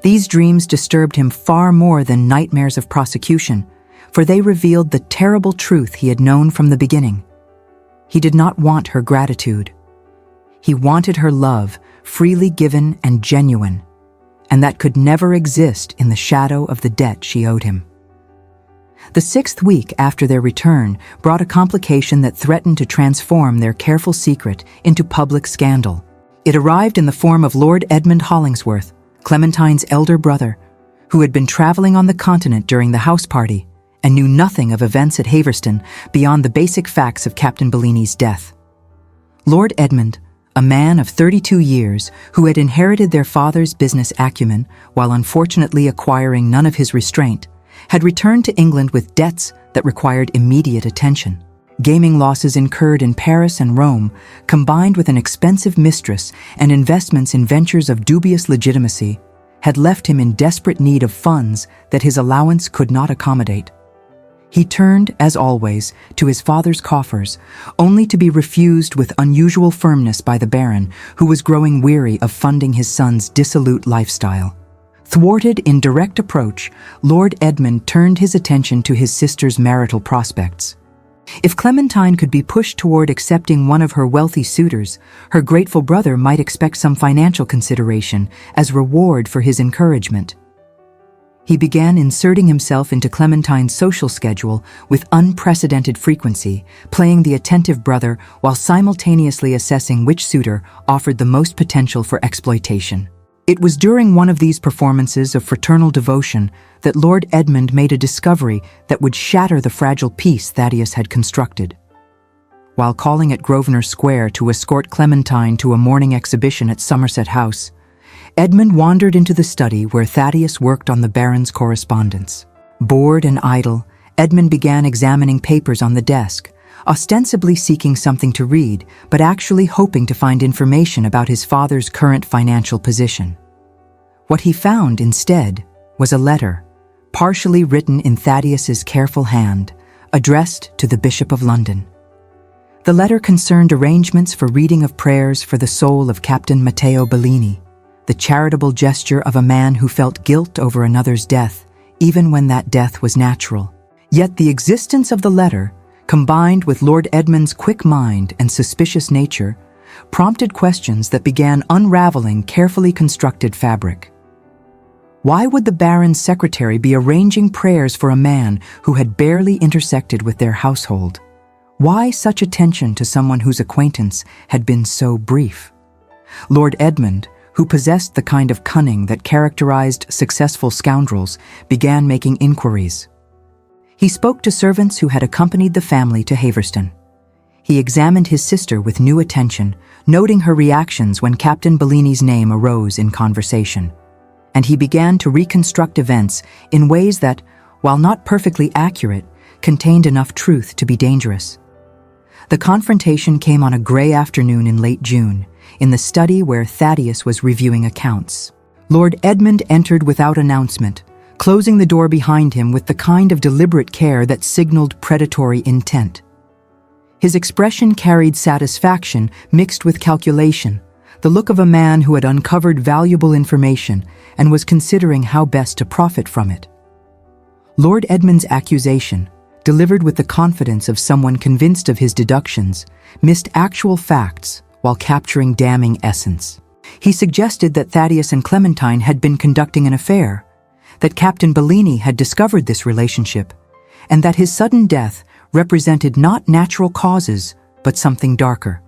These dreams disturbed him far more than nightmares of prosecution, for they revealed the terrible truth he had known from the beginning. He did not want her gratitude. He wanted her love, freely given and genuine, and that could never exist in the shadow of the debt she owed him. The 6th week after their return brought a complication that threatened to transform their careful secret into public scandal. It arrived in the form of Lord Edmund Hollingsworth, Clementine's elder brother, who had been traveling on the continent during the house party and knew nothing of events at Haverston beyond the basic facts of Captain Bellini's death. Lord Edmund, a man of 32 years who had inherited their father's business acumen while unfortunately acquiring none of his restraint, had returned to England with debts that required immediate attention. Gaming losses incurred in Paris and Rome, combined with an expensive mistress and investments in ventures of dubious legitimacy, had left him in desperate need of funds that his allowance could not accommodate. He turned, as always, to his father's coffers, only to be refused with unusual firmness by the Baron, who was growing weary of funding his son's dissolute lifestyle. Thwarted in direct approach, Lord Edmund turned his attention to his sister's marital prospects. If Clementine could be pushed toward accepting one of her wealthy suitors, her grateful brother might expect some financial consideration as reward for his encouragement. He began inserting himself into Clementine's social schedule with unprecedented frequency, playing the attentive brother while simultaneously assessing which suitor offered the most potential for exploitation. It was during one of these performances of fraternal devotion that Lord Edmund made a discovery that would shatter the fragile peace Thaddeus had constructed. While calling at Grosvenor Square to escort Clementine to a morning exhibition at Somerset House, Edmund wandered into the study where Thaddeus worked on the Baron's correspondence. Bored and idle, Edmund began examining papers on the desk, ostensibly seeking something to read, but actually hoping to find information about his father's current financial position. What he found instead was a letter, partially written in Thaddeus's careful hand, addressed to the Bishop of London. The letter concerned arrangements for reading of prayers for the soul of Captain Matteo Bellini, the charitable gesture of a man who felt guilt over another's death, even when that death was natural. Yet the existence of the letter, combined with Lord Edmund's quick mind and suspicious nature, prompted questions that began unraveling carefully constructed fabric. Why would the Baron's secretary be arranging prayers for a man who had barely intersected with their household? Why such attention to someone whose acquaintance had been so brief? Lord Edmund, who possessed the kind of cunning that characterized successful scoundrels, began making inquiries. He spoke to servants who had accompanied the family to Haverston. He examined his sister with new attention, noting her reactions when Captain Bellini's name arose in conversation. And he began to reconstruct events in ways that, while not perfectly accurate, contained enough truth to be dangerous. The confrontation came on a gray afternoon in late June, in the study where Thaddeus was reviewing accounts. Lord Edmund entered without announcement, closing the door behind him with the kind of deliberate care that signaled predatory intent. His expression carried satisfaction mixed with calculation, the look of a man who had uncovered valuable information and was considering how best to profit from it. Lord Edmund's accusation, delivered with the confidence of someone convinced of his deductions, missed actual facts while capturing damning essence. He suggested that Thaddeus and Clementine had been conducting an affair, that Captain Bellini had discovered this relationship, and that his sudden death represented not natural causes, but something darker.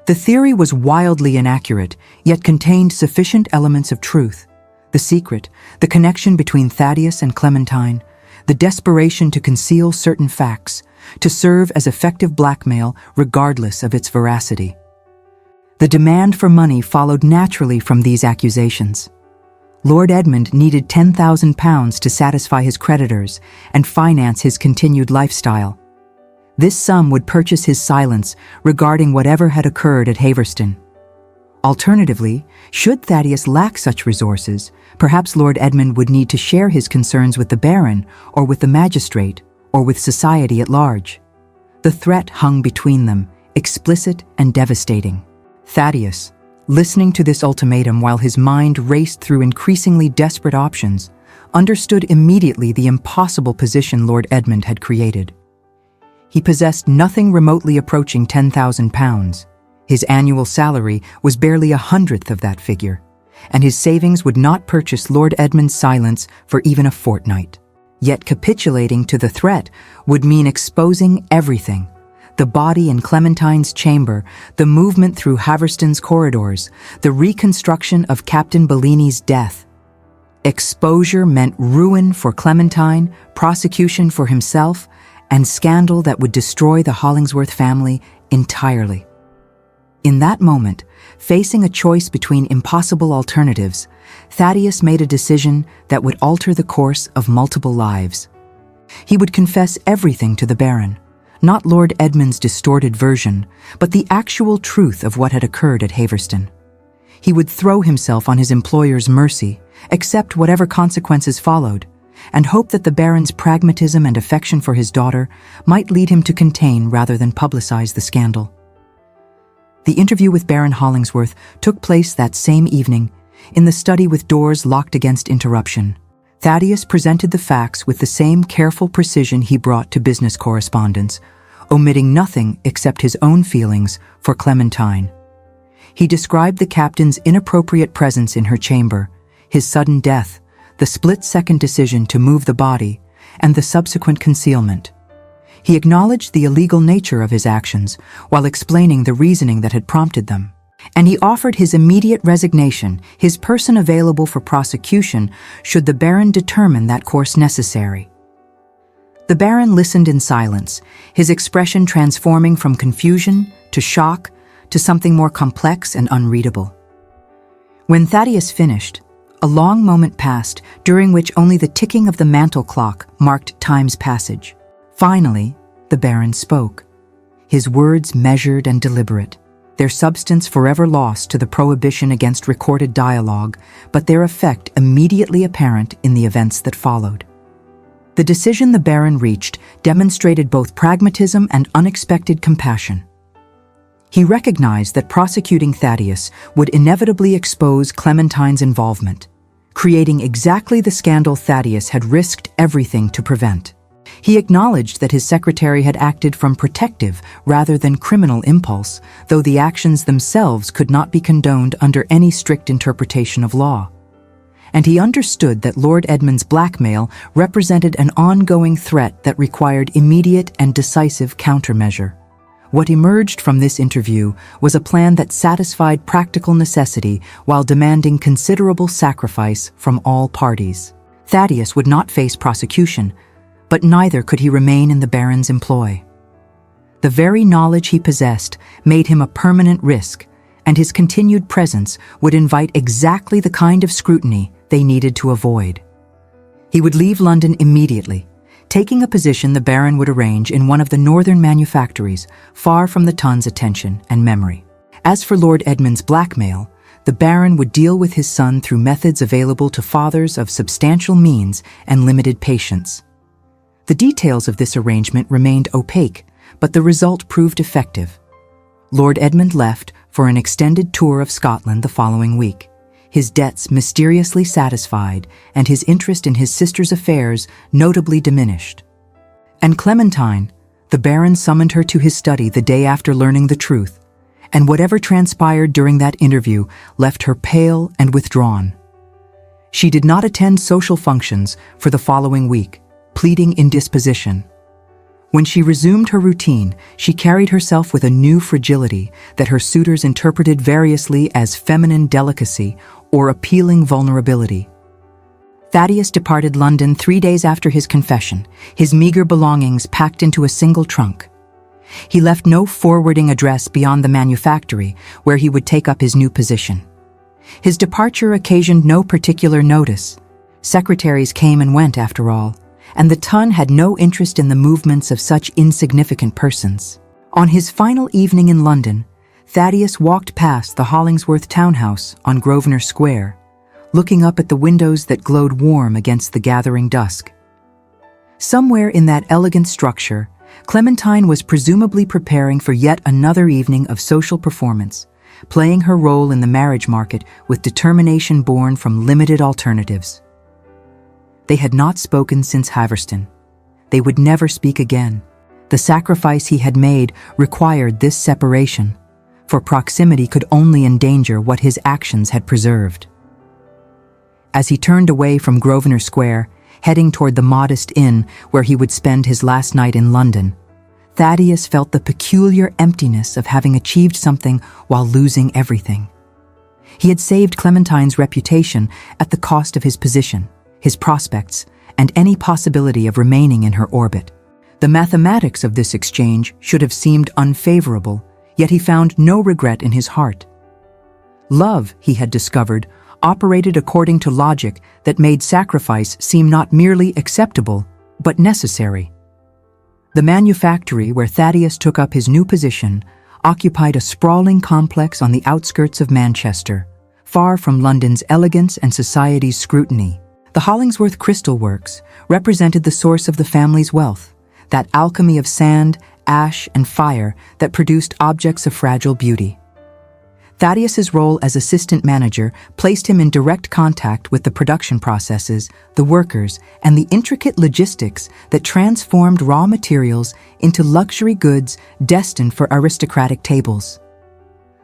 The theory was wildly inaccurate, yet contained sufficient elements of truth. The secret, the connection between Thaddeus and Clementine, the desperation to conceal certain facts, to serve as effective blackmail regardless of its veracity. The demand for money followed naturally from these accusations. Lord Edmund needed £10,000 to satisfy his creditors and finance his continued lifestyle. This sum would purchase his silence regarding whatever had occurred at Haverston. Alternatively, should Thaddeus lack such resources, perhaps Lord Edmund would need to share his concerns with the Baron, or with the magistrate, or with society at large. The threat hung between them, explicit and devastating. Thaddeus, listening to this ultimatum while his mind raced through increasingly desperate options, understood immediately the impossible position Lord Edmund had created. He possessed nothing remotely approaching £10,000. His annual salary was barely 1/100th of that figure, and his savings would not purchase Lord Edmund's silence for even a fortnight. Yet capitulating to the threat would mean exposing everything: the body in Clementine's chamber, the movement through Haverston's corridors, the reconstruction of Captain Bellini's death. Exposure meant ruin for Clementine, prosecution for himself, and scandal that would destroy the Hollingsworth family entirely. In that moment, facing a choice between impossible alternatives, Thaddeus made a decision that would alter the course of multiple lives. He would confess everything to the Baron, not Lord Edmund's distorted version, but the actual truth of what had occurred at Haverston. He would throw himself on his employer's mercy, accept whatever consequences followed, and hope that the Baron's pragmatism and affection for his daughter might lead him to contain rather than publicize the scandal. The interview with Baron Hollingsworth took place that same evening, in the study with doors locked against interruption. Thaddeus presented the facts with the same careful precision he brought to business correspondence, omitting nothing except his own feelings for Clementine. He described the captain's inappropriate presence in her chamber, his sudden death, the split-second decision to move the body, and the subsequent concealment. He acknowledged the illegal nature of his actions while explaining the reasoning that had prompted them. And he offered his immediate resignation, his person available for prosecution should the Baron determine that course necessary. The Baron listened in silence, his expression transforming from confusion to shock to something more complex and unreadable. When Thaddeus finished, a long moment passed during which only the ticking of the mantel clock marked time's passage. Finally, the Baron spoke, his words measured and deliberate, their substance forever lost to the prohibition against recorded dialogue, but their effect immediately apparent in the events that followed. The decision the Baron reached demonstrated both pragmatism and unexpected compassion. He recognized that prosecuting Thaddeus would inevitably expose Clementine's involvement, creating exactly the scandal Thaddeus had risked everything to prevent. He acknowledged that his secretary had acted from protective rather than criminal impulse, though the actions themselves could not be condoned under any strict interpretation of law. And he understood that Lord Edmund's blackmail represented an ongoing threat that required immediate and decisive countermeasure. What emerged from this interview was a plan that satisfied practical necessity while demanding considerable sacrifice from all parties. Thaddeus would not face prosecution, but neither could he remain in the Baron's employ. The very knowledge he possessed made him a permanent risk, and his continued presence would invite exactly the kind of scrutiny they needed to avoid. He would leave London immediately, taking a position the Baron would arrange in one of the northern manufactories, far from the Tun's attention and memory. As for Lord Edmund's blackmail, the Baron would deal with his son through methods available to fathers of substantial means and limited patience. The details of this arrangement remained opaque, but the result proved effective. Lord Edmund left for an extended tour of Scotland the following week, his debts mysteriously satisfied and his interest in his sister's affairs notably diminished. And Clementine, the Baron summoned her to his study the day after learning the truth, and whatever transpired during that interview left her pale and withdrawn. She did not attend social functions for the following week, pleading indisposition. When she resumed her routine, she carried herself with a new fragility that her suitors interpreted variously as feminine delicacy or appealing vulnerability. Thaddeus departed London 3 days after his confession, his meager belongings packed into a single trunk. He left no forwarding address beyond the manufactory, where he would take up his new position. His departure occasioned no particular notice. Secretaries came and went, after all, and the Ton had no interest in the movements of such insignificant persons. On his final evening in London, Thaddeus walked past the Hollingsworth townhouse on Grosvenor Square, looking up at the windows that glowed warm against the gathering dusk. Somewhere in that elegant structure, Clementine was presumably preparing for yet another evening of social performance, playing her role in the marriage market with determination born from limited alternatives. They had not spoken since Haverston. They would never speak again. The sacrifice he had made required this separation, for proximity could only endanger what his actions had preserved. As he turned away from Grosvenor Square, heading toward the modest inn where he would spend his last night in London, Thaddeus felt the peculiar emptiness of having achieved something while losing everything. He had saved Clementine's reputation at the cost of his position, his prospects, and any possibility of remaining in her orbit. The mathematics of this exchange should have seemed unfavorable, yet he found no regret in his heart. Love, he had discovered, operated according to logic that made sacrifice seem not merely acceptable, but necessary. The manufactory where Thaddeus took up his new position occupied a sprawling complex on the outskirts of Manchester, far from London's elegance and society's scrutiny. The Hollingsworth Crystal Works represented the source of the family's wealth, that alchemy of sand, ash, and fire that produced objects of fragile beauty. Thaddeus's role as assistant manager placed him in direct contact with the production processes, the workers, and the intricate logistics that transformed raw materials into luxury goods destined for aristocratic tables.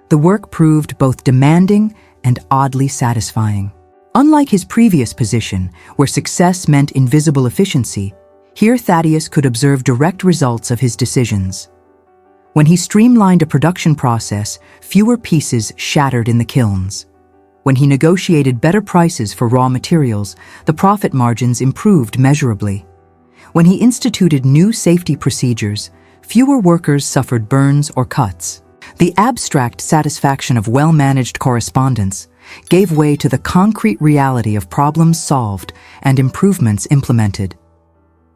The work proved both demanding and oddly satisfying. Unlike his previous position, where success meant invisible efficiency, here Thaddeus could observe direct results of his decisions. When he streamlined a production process, fewer pieces shattered in the kilns. When he negotiated better prices for raw materials, the profit margins improved measurably. When he instituted new safety procedures, fewer workers suffered burns or cuts. The abstract satisfaction of well-managed correspondence gave way to the concrete reality of problems solved and improvements implemented.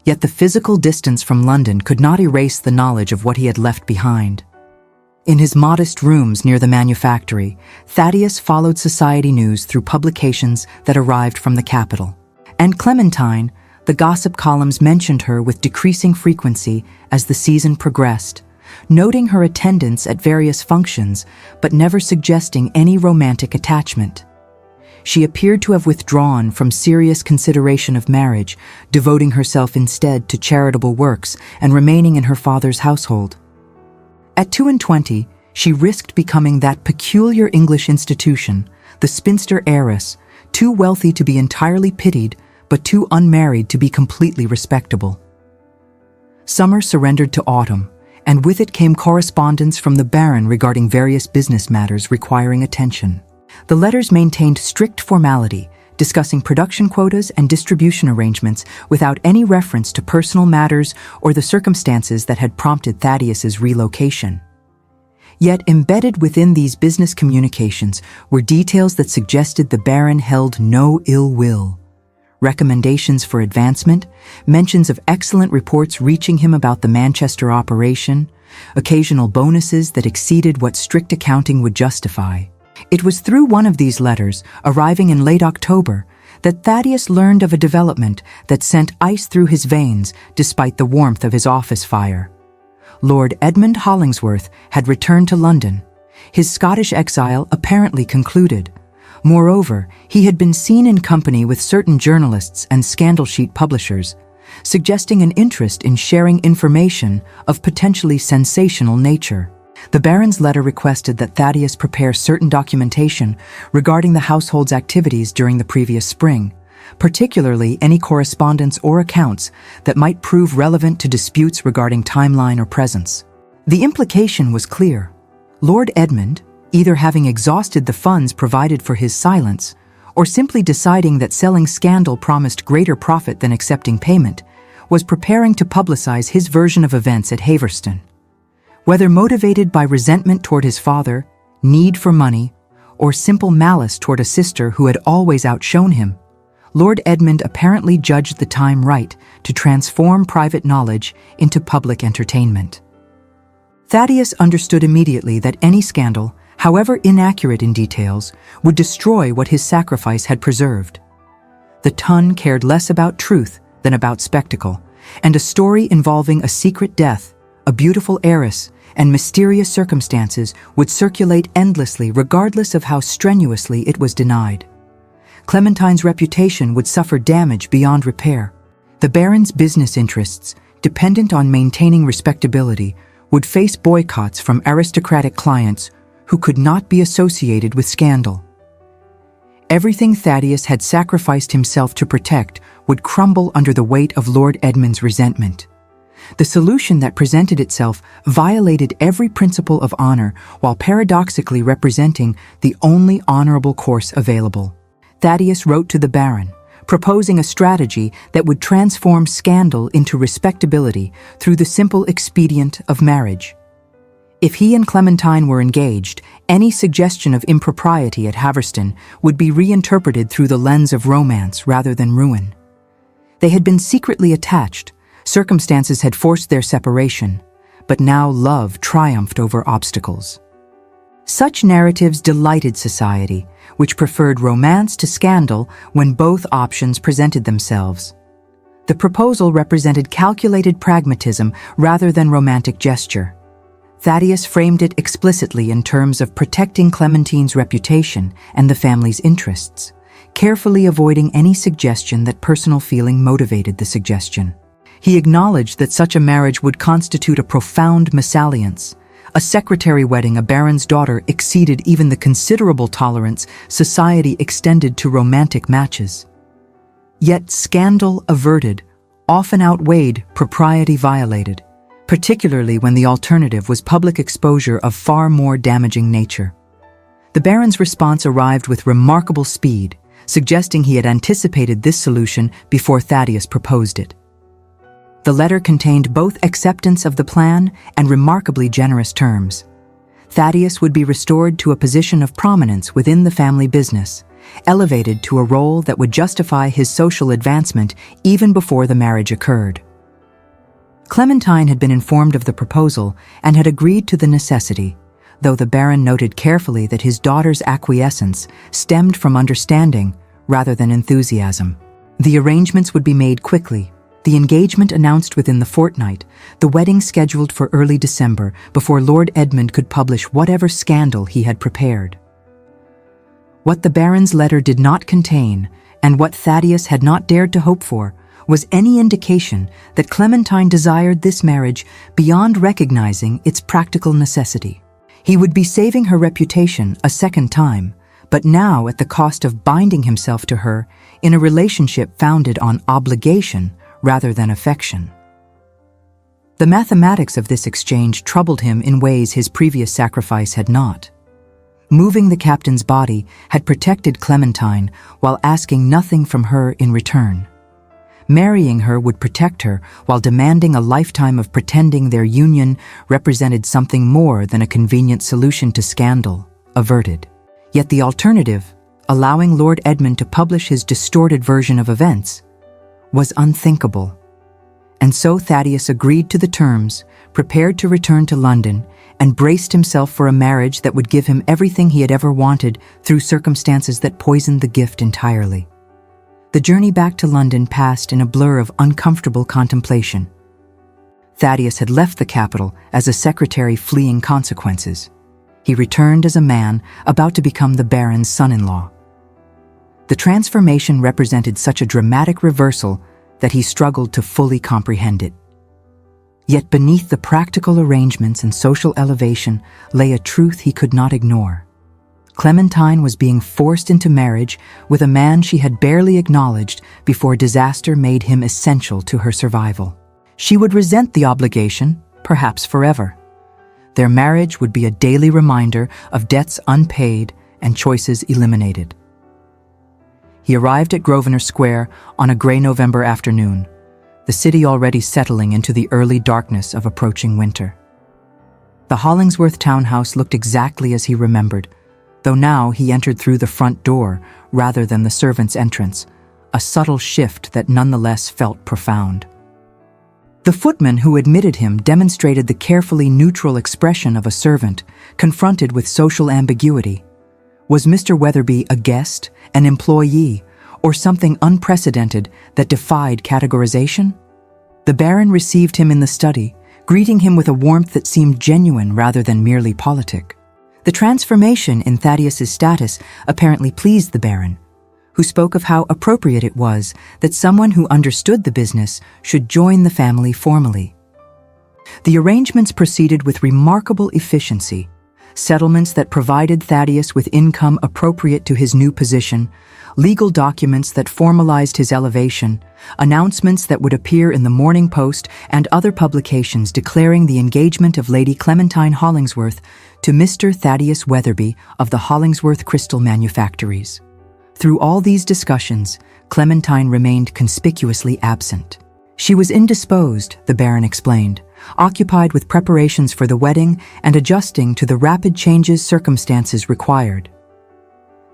Yet the physical distance from London could not erase the knowledge of what he had left behind. In his modest rooms near the manufactory, Thaddeus followed society news through publications that arrived from the capital. And Clementine, the gossip columns mentioned her with decreasing frequency as the season progressed, noting her attendance at various functions but never suggesting any romantic attachment. She appeared to have withdrawn from serious consideration of marriage, devoting herself instead to charitable works and remaining in her father's household. At 22, she risked becoming that peculiar English institution, the spinster heiress, too wealthy to be entirely pitied, but too unmarried to be completely respectable. Summer surrendered to autumn, and with it came correspondence from the Baron regarding various business matters requiring attention. The letters maintained strict formality, discussing production quotas and distribution arrangements without any reference to personal matters or the circumstances that had prompted Thaddeus's relocation. Yet embedded within these business communications were details that suggested the Baron held no ill will. Recommendations for advancement, mentions of excellent reports reaching him about the Manchester operation, occasional bonuses that exceeded what strict accounting would justify. It was through one of these letters, arriving in late October, that Thaddeus learned of a development that sent ice through his veins despite the warmth of his office fire. Lord Edmund Hollingsworth had returned to London, his Scottish exile apparently concluded. Moreover, he had been seen in company with certain journalists and scandal sheet publishers, suggesting an interest in sharing information of potentially sensational nature. The Baron's letter requested that Thaddeus prepare certain documentation regarding the household's activities during the previous spring, particularly any correspondence or accounts that might prove relevant to disputes regarding timeline or presence. The implication was clear. Lord Edmund, either having exhausted the funds provided for his silence, or simply deciding that selling Scandal promised greater profit than accepting payment, was preparing to publicize his version of events at Haverston. Whether motivated by resentment toward his father, need for money, or simple malice toward a sister who had always outshone him, Lord Edmund apparently judged the time right to transform private knowledge into public entertainment. Thaddeus understood immediately that any scandal, however inaccurate in details, would destroy what his sacrifice had preserved. The Tun cared less about truth than about spectacle, and a story involving a secret death, a beautiful heiress, and mysterious circumstances would circulate endlessly regardless of how strenuously it was denied. Clementine's reputation would suffer damage beyond repair. The Baron's business interests, dependent on maintaining respectability, would face boycotts from aristocratic clients who could not be associated with scandal. Everything Thaddeus had sacrificed himself to protect would crumble under the weight of Lord Edmund's resentment. The solution that presented itself violated every principle of honor while paradoxically representing the only honorable course available. Thaddeus wrote to the Baron, proposing a strategy that would transform scandal into respectability through the simple expedient of marriage. If he and Clementine were engaged, any suggestion of impropriety at Haverston would be reinterpreted through the lens of romance rather than ruin. They had been secretly attached. Circumstances had forced their separation, but now love triumphed over obstacles. Such narratives delighted society, which preferred romance to scandal when both options presented themselves. The proposal represented calculated pragmatism rather than romantic gesture. Thaddeus framed it explicitly in terms of protecting Clementine's reputation and the family's interests, carefully avoiding any suggestion that personal feeling motivated the suggestion. He acknowledged that such a marriage would constitute a profound mésalliance. A secretary wedding a baron's daughter exceeded even the considerable tolerance society extended to romantic matches. Yet scandal averted often outweighed propriety violated, particularly when the alternative was public exposure of far more damaging nature. The baron's response arrived with remarkable speed, suggesting he had anticipated this solution before Thaddeus proposed it. The letter contained both acceptance of the plan and remarkably generous terms. Thaddeus would be restored to a position of prominence within the family business, elevated to a role that would justify his social advancement even before the marriage occurred. Clementine had been informed of the proposal and had agreed to the necessity, though the Baron noted carefully that his daughter's acquiescence stemmed from understanding rather than enthusiasm. The arrangements would be made quickly, the engagement announced within the fortnight, the wedding scheduled for early December before Lord Edmund could publish whatever scandal he had prepared. What the Baron's letter did not contain, and what Thaddeus had not dared to hope for, was any indication that Clementine desired this marriage beyond recognizing its practical necessity. He would be saving her reputation a second time, but now at the cost of binding himself to her in a relationship founded on obligation rather than affection. The mathematics of this exchange troubled him in ways his previous sacrifice had not. Moving the captain's body had protected Clementine while asking nothing from her in return. Marrying her would protect her while demanding a lifetime of pretending their union represented something more than a convenient solution to scandal, averted. Yet the alternative, allowing Lord Edmund to publish his distorted version of events, was unthinkable. And so Thaddeus agreed to the terms, prepared to return to London, and braced himself for a marriage that would give him everything he had ever wanted through circumstances that poisoned the gift entirely. The journey back to London passed in a blur of uncomfortable contemplation. Thaddeus had left the capital as a secretary fleeing consequences. He returned as a man about to become the Baron's son-in-law. The transformation represented such a dramatic reversal that he struggled to fully comprehend it. Yet beneath the practical arrangements and social elevation lay a truth he could not ignore. Clementine was being forced into marriage with a man she had barely acknowledged before disaster made him essential to her survival. She would resent the obligation, perhaps forever. Their marriage would be a daily reminder of debts unpaid and choices eliminated. He arrived at Grosvenor Square on a grey November afternoon, the city already settling into the early darkness of approaching winter. The Hollingsworth townhouse looked exactly as he remembered, though now he entered through the front door rather than the servant's entrance, a subtle shift that nonetheless felt profound. The footman who admitted him demonstrated the carefully neutral expression of a servant confronted with social ambiguity. Was Mr. Weatherby a guest, an employee, or something unprecedented that defied categorization? The Baron received him in the study, greeting him with a warmth that seemed genuine rather than merely politic. The transformation in Thaddeus's status apparently pleased the Baron, who spoke of how appropriate it was that someone who understood the business should join the family formally. The arrangements proceeded with remarkable efficiency. Settlements that provided Thaddeus with income appropriate to his new position, legal documents that formalized his elevation, announcements that would appear in the Morning Post and other publications declaring the engagement of Lady Clementine Hollingsworth to Mr. Thaddeus Weatherby of the Hollingsworth Crystal Manufactories. Through all these discussions, Clementine remained conspicuously absent. She was indisposed, the Baron explained, occupied with preparations for the wedding and adjusting to the rapid changes circumstances required.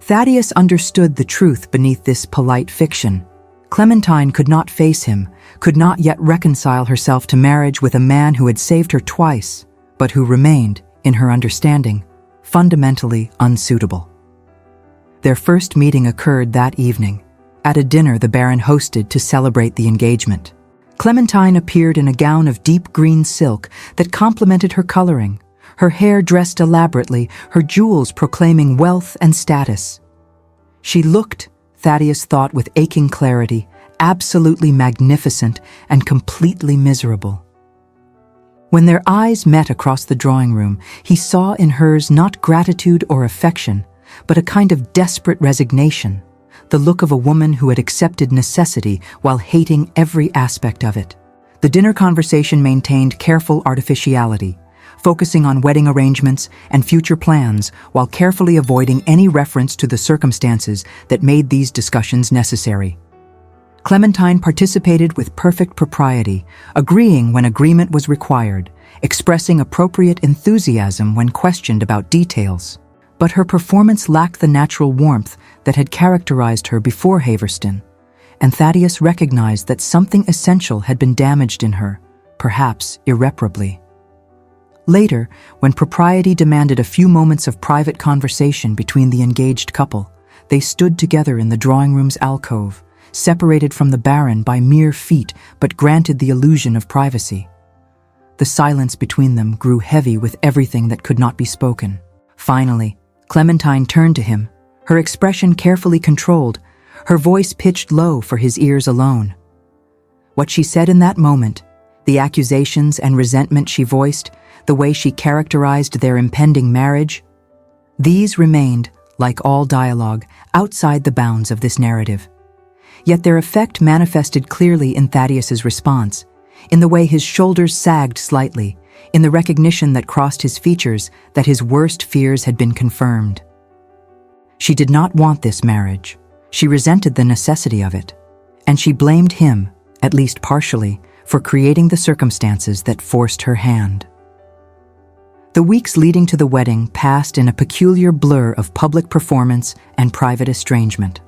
Thaddeus understood the truth beneath this polite fiction. Clementine could not face him, could not yet reconcile herself to marriage with a man who had saved her twice, but who remained, in her understanding, fundamentally unsuitable. Their first meeting occurred that evening, at a dinner the Baron hosted to celebrate the engagement. Clementine appeared in a gown of deep green silk that complemented her coloring, her hair dressed elaborately, her jewels proclaiming wealth and status. She looked, Thaddeus thought with aching clarity, absolutely magnificent and completely miserable. When their eyes met across the drawing room, he saw in hers not gratitude or affection, but a kind of desperate resignation, the look of a woman who had accepted necessity while hating every aspect of it. The dinner conversation maintained careful artificiality, focusing on wedding arrangements and future plans while carefully avoiding any reference to the circumstances that made these discussions necessary. Clementine participated with perfect propriety, agreeing when agreement was required, expressing appropriate enthusiasm when questioned about details. But her performance lacked the natural warmth that had characterized her before Haverston, and Thaddeus recognized that something essential had been damaged in her, perhaps irreparably. Later, when propriety demanded a few moments of private conversation between the engaged couple, they stood together in the drawing room's alcove, separated from the Baron by mere feet but granted the illusion of privacy. The silence between them grew heavy with everything that could not be spoken. Finally, Clementine turned to him, her expression carefully controlled, her voice pitched low for his ears alone. What she said in that moment, the accusations and resentment she voiced, the way she characterized their impending marriage, these remained, like all dialogue, outside the bounds of this narrative. Yet their effect manifested clearly in Thaddeus's response, in the way his shoulders sagged slightly, in the recognition that crossed his features that his worst fears had been confirmed. She did not want this marriage. She resented the necessity of it, and she blamed him, at least partially, for creating the circumstances that forced her hand. The weeks leading to the wedding passed in a peculiar blur of public performance and private estrangement.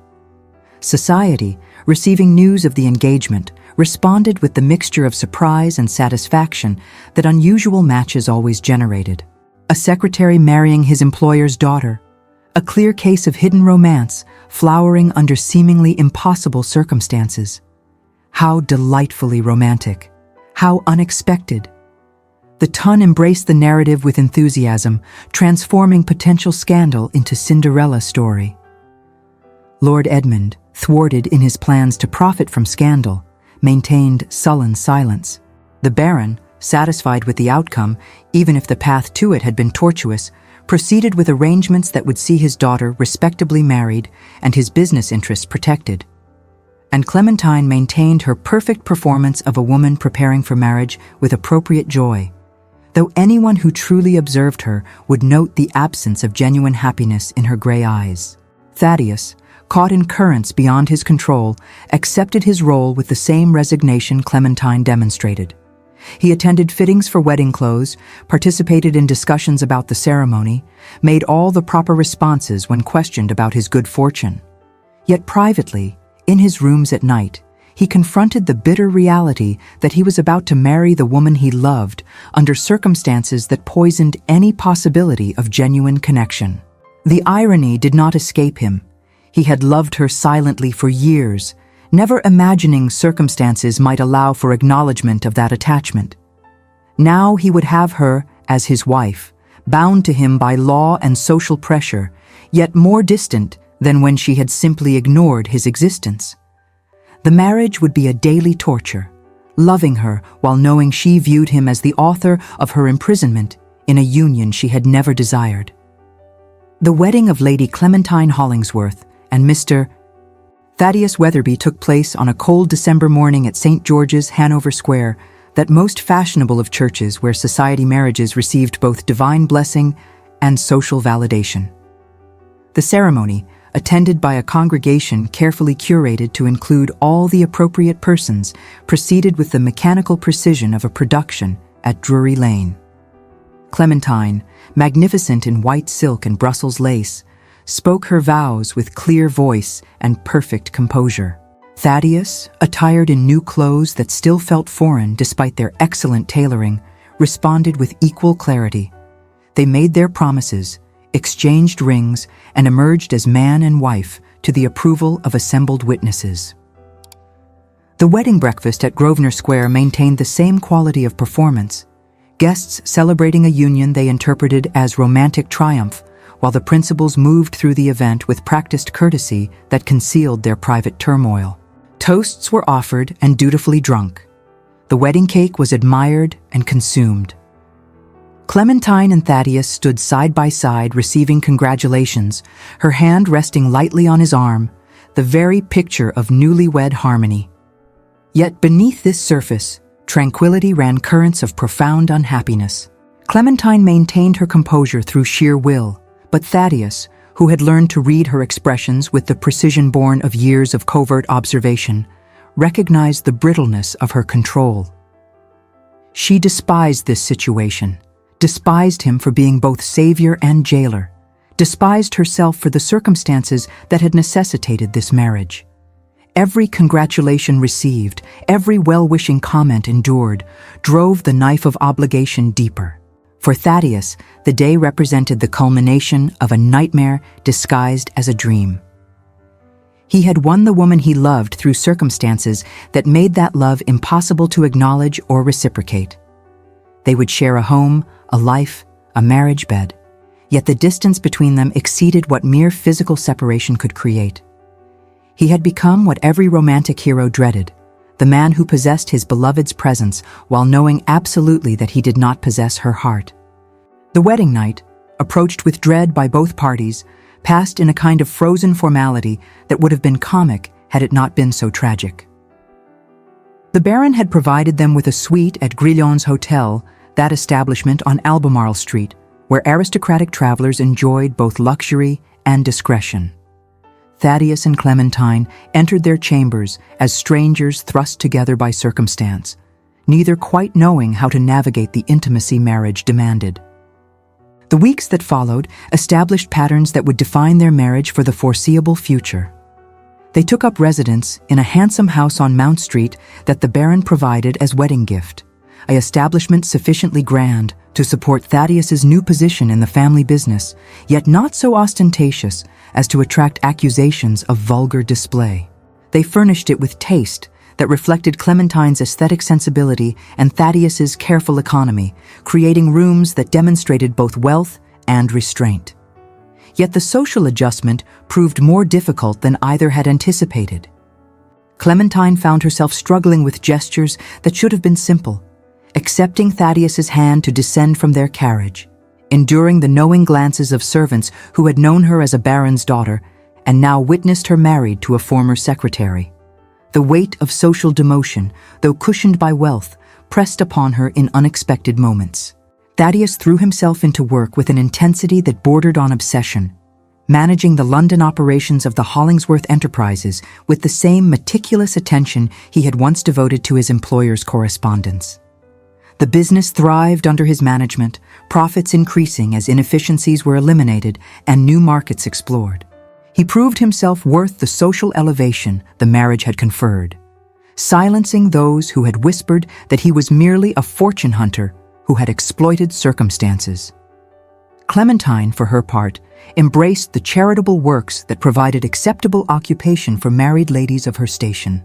Society, receiving news of the engagement, responded with the mixture of surprise and satisfaction that unusual matches always generated. A secretary marrying his employer's daughter, a clear case of hidden romance flowering under seemingly impossible circumstances. How delightfully romantic, how unexpected. The Ton embraced the narrative with enthusiasm, transforming potential scandal into Cinderella story. Lord Edmund, thwarted in his plans to profit from scandal, maintained sullen silence. The Baron, satisfied with the outcome, even if the path to it had been tortuous, proceeded with arrangements that would see his daughter respectably married and his business interests protected. And Clementine maintained her perfect performance of a woman preparing for marriage with appropriate joy, though anyone who truly observed her would note the absence of genuine happiness in her gray eyes. Thaddeus, caught in currents beyond his control, accepted his role with the same resignation Clementine demonstrated. He attended fittings for wedding clothes, participated in discussions about the ceremony, made all the proper responses when questioned about his good fortune. Yet privately, in his rooms at night, he confronted the bitter reality that he was about to marry the woman he loved under circumstances that poisoned any possibility of genuine connection. The irony did not escape him. He had loved her silently for years, never imagining circumstances might allow for acknowledgement of that attachment. Now he would have her as his wife, bound to him by law and social pressure, yet more distant than when she had simply ignored his existence. The marriage would be a daily torture, loving her while knowing she viewed him as the author of her imprisonment in a union she had never desired. The wedding of Lady Clementine Hollingsworth and Mr. Thaddeus Weatherby took place on a cold December morning at St. George's, Hanover Square, that most fashionable of churches where society marriages received both divine blessing and social validation. The ceremony, attended by a congregation carefully curated to include all the appropriate persons, proceeded with the mechanical precision of a production at Drury Lane. Clementine, magnificent in white silk and Brussels lace, spoke her vows with clear voice and perfect composure. Thaddeus, attired in new clothes that still felt foreign despite their excellent tailoring, responded with equal clarity. They made their promises, exchanged rings, and emerged as man and wife to the approval of assembled witnesses. The wedding breakfast at Grosvenor Square maintained the same quality of performance, guests celebrating a union they interpreted as romantic triumph, while the principals moved through the event with practiced courtesy that concealed their private turmoil. Toasts were offered and dutifully drunk. The wedding cake was admired and consumed. Clementine and Thaddeus stood side by side receiving congratulations, her hand resting lightly on his arm, the very picture of newlywed harmony. Yet beneath this surface, tranquility ran currents of profound unhappiness. Clementine maintained her composure through sheer will, but Thaddeus, who had learned to read her expressions with the precision born of years of covert observation, recognized the brittleness of her control. She despised this situation, despised him for being both savior and jailer, despised herself for the circumstances that had necessitated this marriage. Every congratulation received, every well-wishing comment endured, drove the knife of obligation deeper. For Thaddeus, the day represented the culmination of a nightmare disguised as a dream. He had won the woman he loved through circumstances that made that love impossible to acknowledge or reciprocate. They would share a home, a life, a marriage bed, yet the distance between them exceeded what mere physical separation could create. He had become what every romantic hero dreaded, the man who possessed his beloved's presence while knowing absolutely that he did not possess her heart. The wedding night, approached with dread by both parties, passed in a kind of frozen formality that would have been comic had it not been so tragic. The Baron had provided them with a suite at Grillon's Hotel, that establishment on Albemarle Street, where aristocratic travelers enjoyed both luxury and discretion. Thaddeus and Clementine entered their chambers as strangers thrust together by circumstance, neither quite knowing how to navigate the intimacy marriage demanded. The weeks that followed established patterns that would define their marriage for the foreseeable future. They took up residence in a handsome house on Mount Street that the Baron provided as wedding gift, an establishment sufficiently grand to support Thaddeus's new position in the family business, yet not so ostentatious as to attract accusations of vulgar display. They furnished it with taste that reflected Clementine's aesthetic sensibility and Thaddeus's careful economy, creating rooms that demonstrated both wealth and restraint. Yet the social adjustment proved more difficult than either had anticipated. Clementine found herself struggling with gestures that should have been simple, accepting Thaddeus's hand to descend from their carriage, enduring the knowing glances of servants who had known her as a baron's daughter and now witnessed her married to a former secretary. The weight of social demotion, though cushioned by wealth, pressed upon her in unexpected moments. Thaddeus threw himself into work with an intensity that bordered on obsession, managing the London operations of the Hollingsworth enterprises with the same meticulous attention he had once devoted to his employer's correspondence. The business thrived under his management, profits increasing as inefficiencies were eliminated and new markets explored. He proved himself worth the social elevation the marriage had conferred, silencing those who had whispered that he was merely a fortune hunter who had exploited circumstances. Clementine, for her part, embraced the charitable works that provided acceptable occupation for married ladies of her station.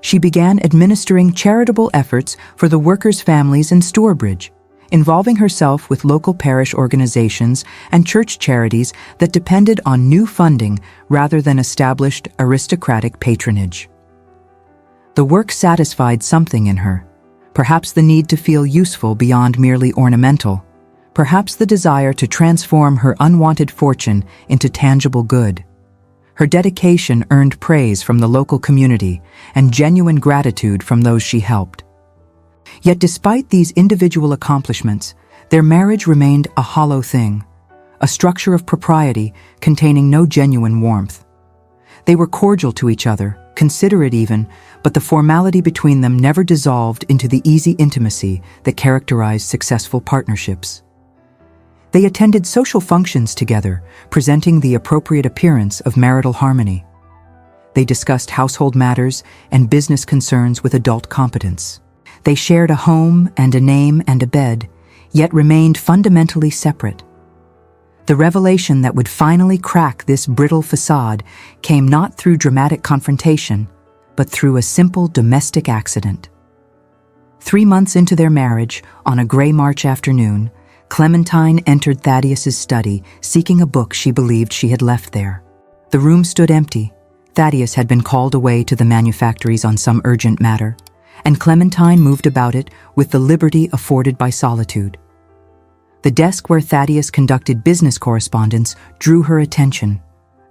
She began administering charitable efforts for the workers' families in Stourbridge, involving herself with local parish organizations and church charities that depended on new funding rather than established aristocratic patronage. The work satisfied something in her, perhaps the need to feel useful beyond merely ornamental, perhaps the desire to transform her unwanted fortune into tangible good. Her dedication earned praise from the local community and genuine gratitude from those she helped. Yet despite these individual accomplishments, their marriage remained a hollow thing, a structure of propriety containing no genuine warmth. They were cordial to each other, considerate even, but the formality between them never dissolved into the easy intimacy that characterized successful partnerships. They attended social functions together, presenting the appropriate appearance of marital harmony. They discussed household matters and business concerns with adult competence. They shared a home and a name and a bed, yet remained fundamentally separate. The revelation that would finally crack this brittle facade came not through dramatic confrontation, but through a simple domestic accident. 3 months into their marriage, on a gray March afternoon, Clementine entered Thaddeus's study, seeking a book she believed she had left there. The room stood empty. Thaddeus had been called away to the manufactories on some urgent matter, and Clementine moved about it with the liberty afforded by solitude. The desk where Thaddeus conducted business correspondence drew her attention,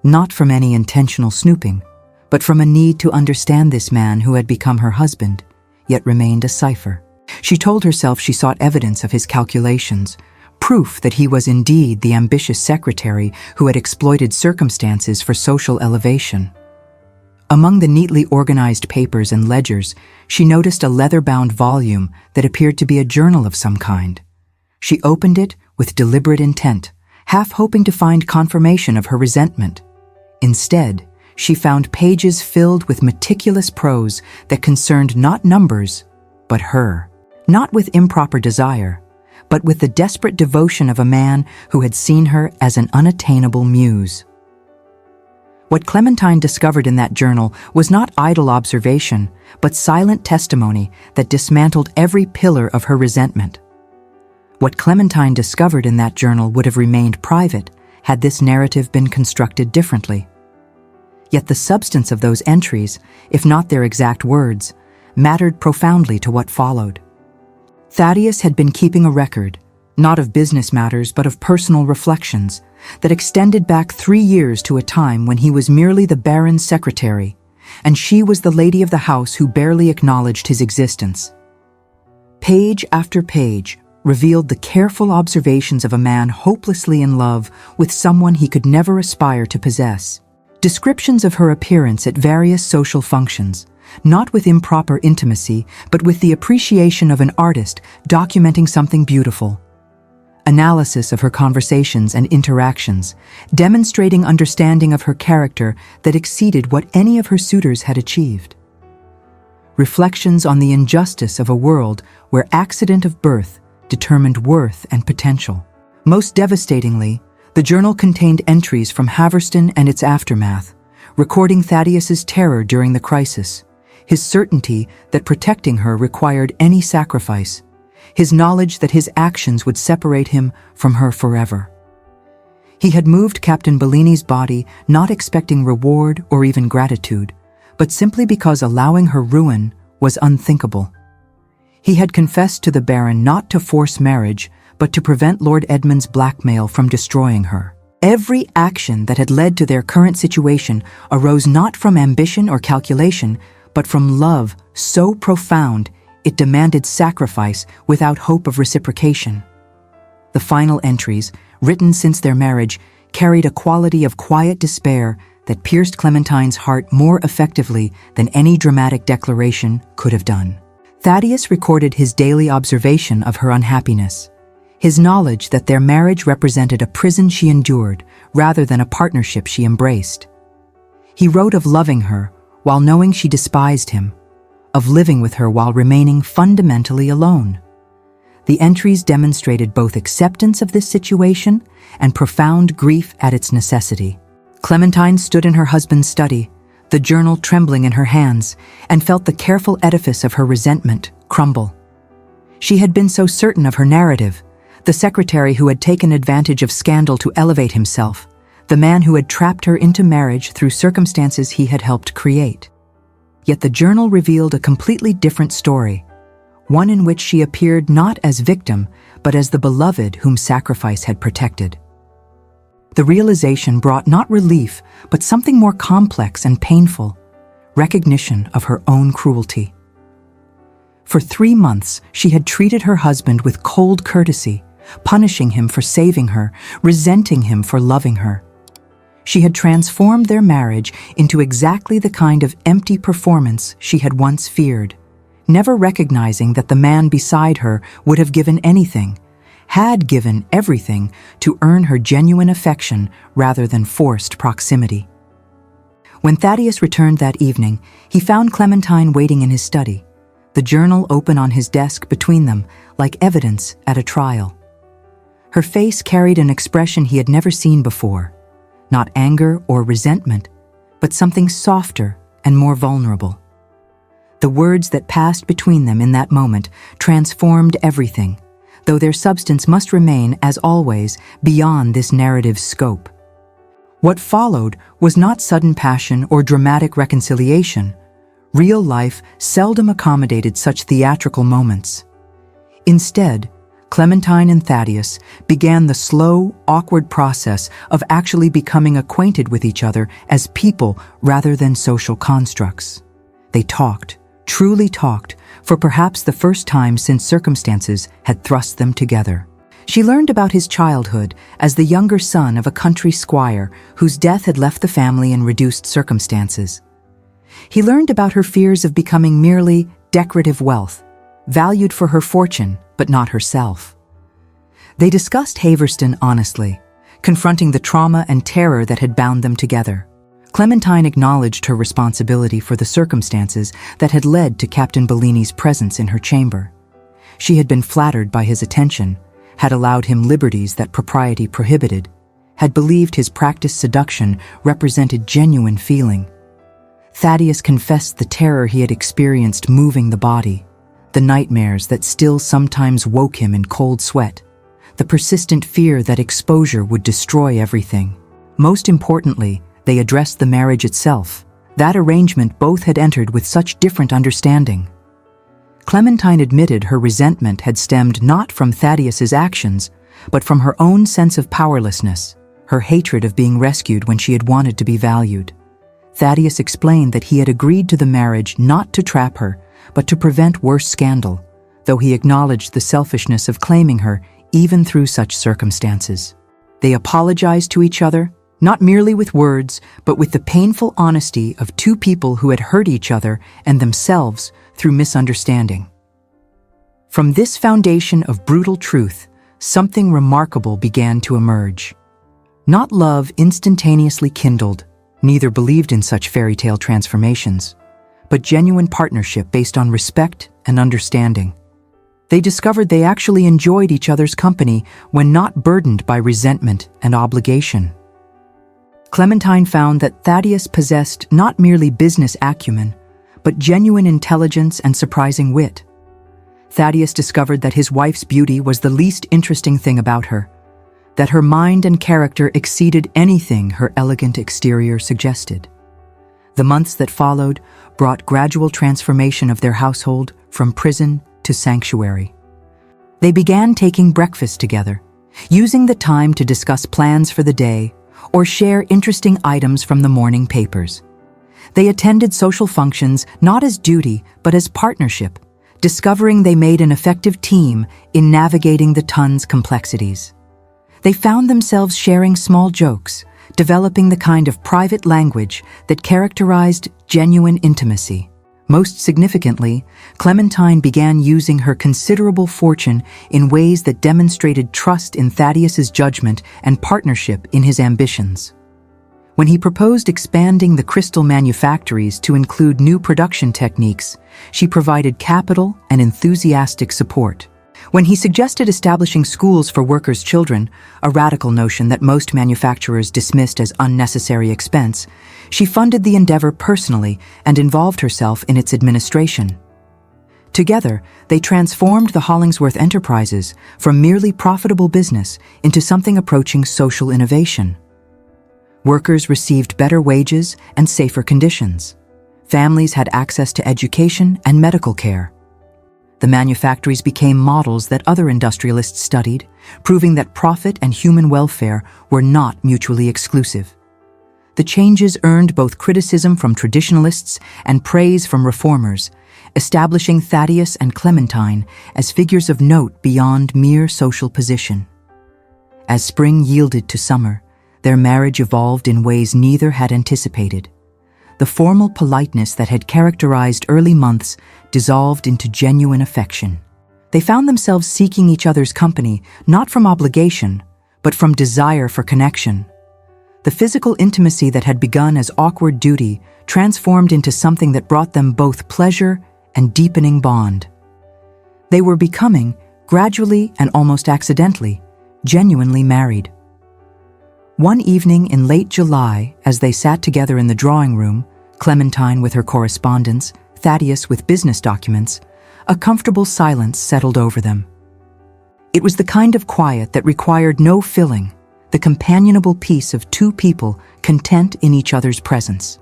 not from any intentional snooping, but from a need to understand this man who had become her husband, yet remained a cipher. She told herself she sought evidence of his calculations, proof that he was indeed the ambitious secretary who had exploited circumstances for social elevation. Among the neatly organized papers and ledgers, she noticed a leather-bound volume that appeared to be a journal of some kind. She opened it with deliberate intent, half hoping to find confirmation of her resentment. Instead, she found pages filled with meticulous prose that concerned not numbers, but her. Not with improper desire, but with the desperate devotion of a man who had seen her as an unattainable muse. What Clementine discovered in that journal was not idle observation, but silent testimony that dismantled every pillar of her resentment. What Clementine discovered in that journal would have remained private had this narrative been constructed differently. Yet the substance of those entries, if not their exact words, mattered profoundly to what followed. Thaddeus had been keeping a record, not of business matters but of personal reflections, that extended back 3 years to a time when he was merely the baron's secretary, and she was the lady of the house who barely acknowledged his existence. Page after page revealed the careful observations of a man hopelessly in love with someone he could never aspire to possess. Descriptions of her appearance at various social functions, not with improper intimacy, but with the appreciation of an artist documenting something beautiful. Analysis of her conversations and interactions, demonstrating understanding of her character that exceeded what any of her suitors had achieved. Reflections on the injustice of a world where accident of birth determined worth and potential. Most devastatingly, the journal contained entries from Haverston and its aftermath, recording Thaddeus's terror during the crisis, his certainty that protecting her required any sacrifice, his knowledge that his actions would separate him from her forever. He had moved Captain Bellini's body not expecting reward or even gratitude, but simply because allowing her ruin was unthinkable. He had confessed to the Baron not to force marriage, but to prevent Lord Edmund's blackmail from destroying her. Every action that had led to their current situation arose not from ambition or calculation, but from love so profound it demanded sacrifice without hope of reciprocation. The final entries, written since their marriage, carried a quality of quiet despair that pierced Clementine's heart more effectively than any dramatic declaration could have done. Thaddeus recorded his daily observation of her unhappiness, his knowledge that their marriage represented a prison she endured rather than a partnership she embraced. He wrote of loving her while knowing she despised him, of living with her while remaining fundamentally alone. The entries demonstrated both acceptance of this situation and profound grief at its necessity. Clementine stood in her husband's study, the journal trembling in her hands, and felt the careful edifice of her resentment crumble. She had been so certain of her narrative, the secretary who had taken advantage of scandal to elevate himself, the man who had trapped her into marriage through circumstances he had helped create. Yet the journal revealed a completely different story, one in which she appeared not as victim, but as the beloved whom sacrifice had protected. The realization brought not relief, but something more complex and painful, recognition of her own cruelty. For 3 months, she had treated her husband with cold courtesy, punishing him for saving her, resenting him for loving her. She had transformed their marriage into exactly the kind of empty performance she had once feared, never recognizing that the man beside her would have given anything, had given everything to earn her genuine affection rather than forced proximity. When Thaddeus returned that evening, he found Clementine waiting in his study, the journal open on his desk between them, like evidence at a trial. Her face carried an expression he had never seen before, not anger or resentment, but something softer and more vulnerable. The words that passed between them in that moment transformed everything, though their substance must remain, as always, beyond this narrative's scope. What followed was not sudden passion or dramatic reconciliation. Real life seldom accommodated such theatrical moments. Instead, Clementine and Thaddeus began the slow, awkward process of actually becoming acquainted with each other as people rather than social constructs. They talked, truly talked, for perhaps the first time since circumstances had thrust them together. She learned about his childhood as the younger son of a country squire whose death had left the family in reduced circumstances. He learned about her fears of becoming merely decorative wealth, valued for her fortune, but not herself. They discussed Haverston honestly, confronting the trauma and terror that had bound them together. Clementine acknowledged her responsibility for the circumstances that had led to Captain Bellini's presence in her chamber. She had been flattered by his attention, had allowed him liberties that propriety prohibited, had believed his practiced seduction represented genuine feeling. Thaddeus confessed the terror he had experienced moving the body, the nightmares that still sometimes woke him in cold sweat, the persistent fear that exposure would destroy everything. Most importantly, they addressed the marriage itself, that arrangement both had entered with such different understanding. Clementine admitted her resentment had stemmed not from Thaddeus's actions, but from her own sense of powerlessness, her hatred of being rescued when she had wanted to be valued. Thaddeus explained that he had agreed to the marriage not to trap her, but to prevent worse scandal, though he acknowledged the selfishness of claiming her even through such circumstances. They apologized to each other, not merely with words, but with the painful honesty of two people who had hurt each other and themselves through misunderstanding. From this foundation of brutal truth, something remarkable began to emerge. Not love instantaneously kindled, neither believed in such fairy tale transformations, but genuine partnership based on respect and understanding. They discovered they actually enjoyed each other's company when not burdened by resentment and obligation. Clementine found that Thaddeus possessed not merely business acumen, but genuine intelligence and surprising wit. Thaddeus discovered that his wife's beauty was the least interesting thing about her, that her mind and character exceeded anything her elegant exterior suggested. The months that followed brought gradual transformation of their household from prison to sanctuary. They began taking breakfast together, using the time to discuss plans for the day or share interesting items from the morning papers. They attended social functions not as duty but as partnership, discovering they made an effective team in navigating the Tun's complexities. They found themselves sharing small jokes, developing the kind of private language that characterized genuine intimacy. Most significantly, Clementine began using her considerable fortune in ways that demonstrated trust in Thaddeus's judgment and partnership in his ambitions. When he proposed expanding the crystal manufactories to include new production techniques, she provided capital and enthusiastic support. When he suggested establishing schools for workers' children, a radical notion that most manufacturers dismissed as unnecessary expense, she funded the endeavor personally and involved herself in its administration. Together, they transformed the Hollingsworth enterprises from merely profitable business into something approaching social innovation. Workers received better wages and safer conditions. Families had access to education and medical care. The manufactories became models that other industrialists studied, proving that profit and human welfare were not mutually exclusive. The changes earned both criticism from traditionalists and praise from reformers, establishing Thaddeus and Clementine as figures of note beyond mere social position. As spring yielded to summer, their marriage evolved in ways neither had anticipated. The formal politeness that had characterized early months dissolved into genuine affection. They found themselves seeking each other's company, not from obligation, but from desire for connection. The physical intimacy that had begun as awkward duty transformed into something that brought them both pleasure and deepening bond. They were becoming, gradually and almost accidentally, genuinely married. One evening in late July, as they sat together in the drawing room, Clementine with her correspondence, Thaddeus with business documents, a comfortable silence settled over them. It was the kind of quiet that required no filling, the companionable peace of two people content in each other's presence.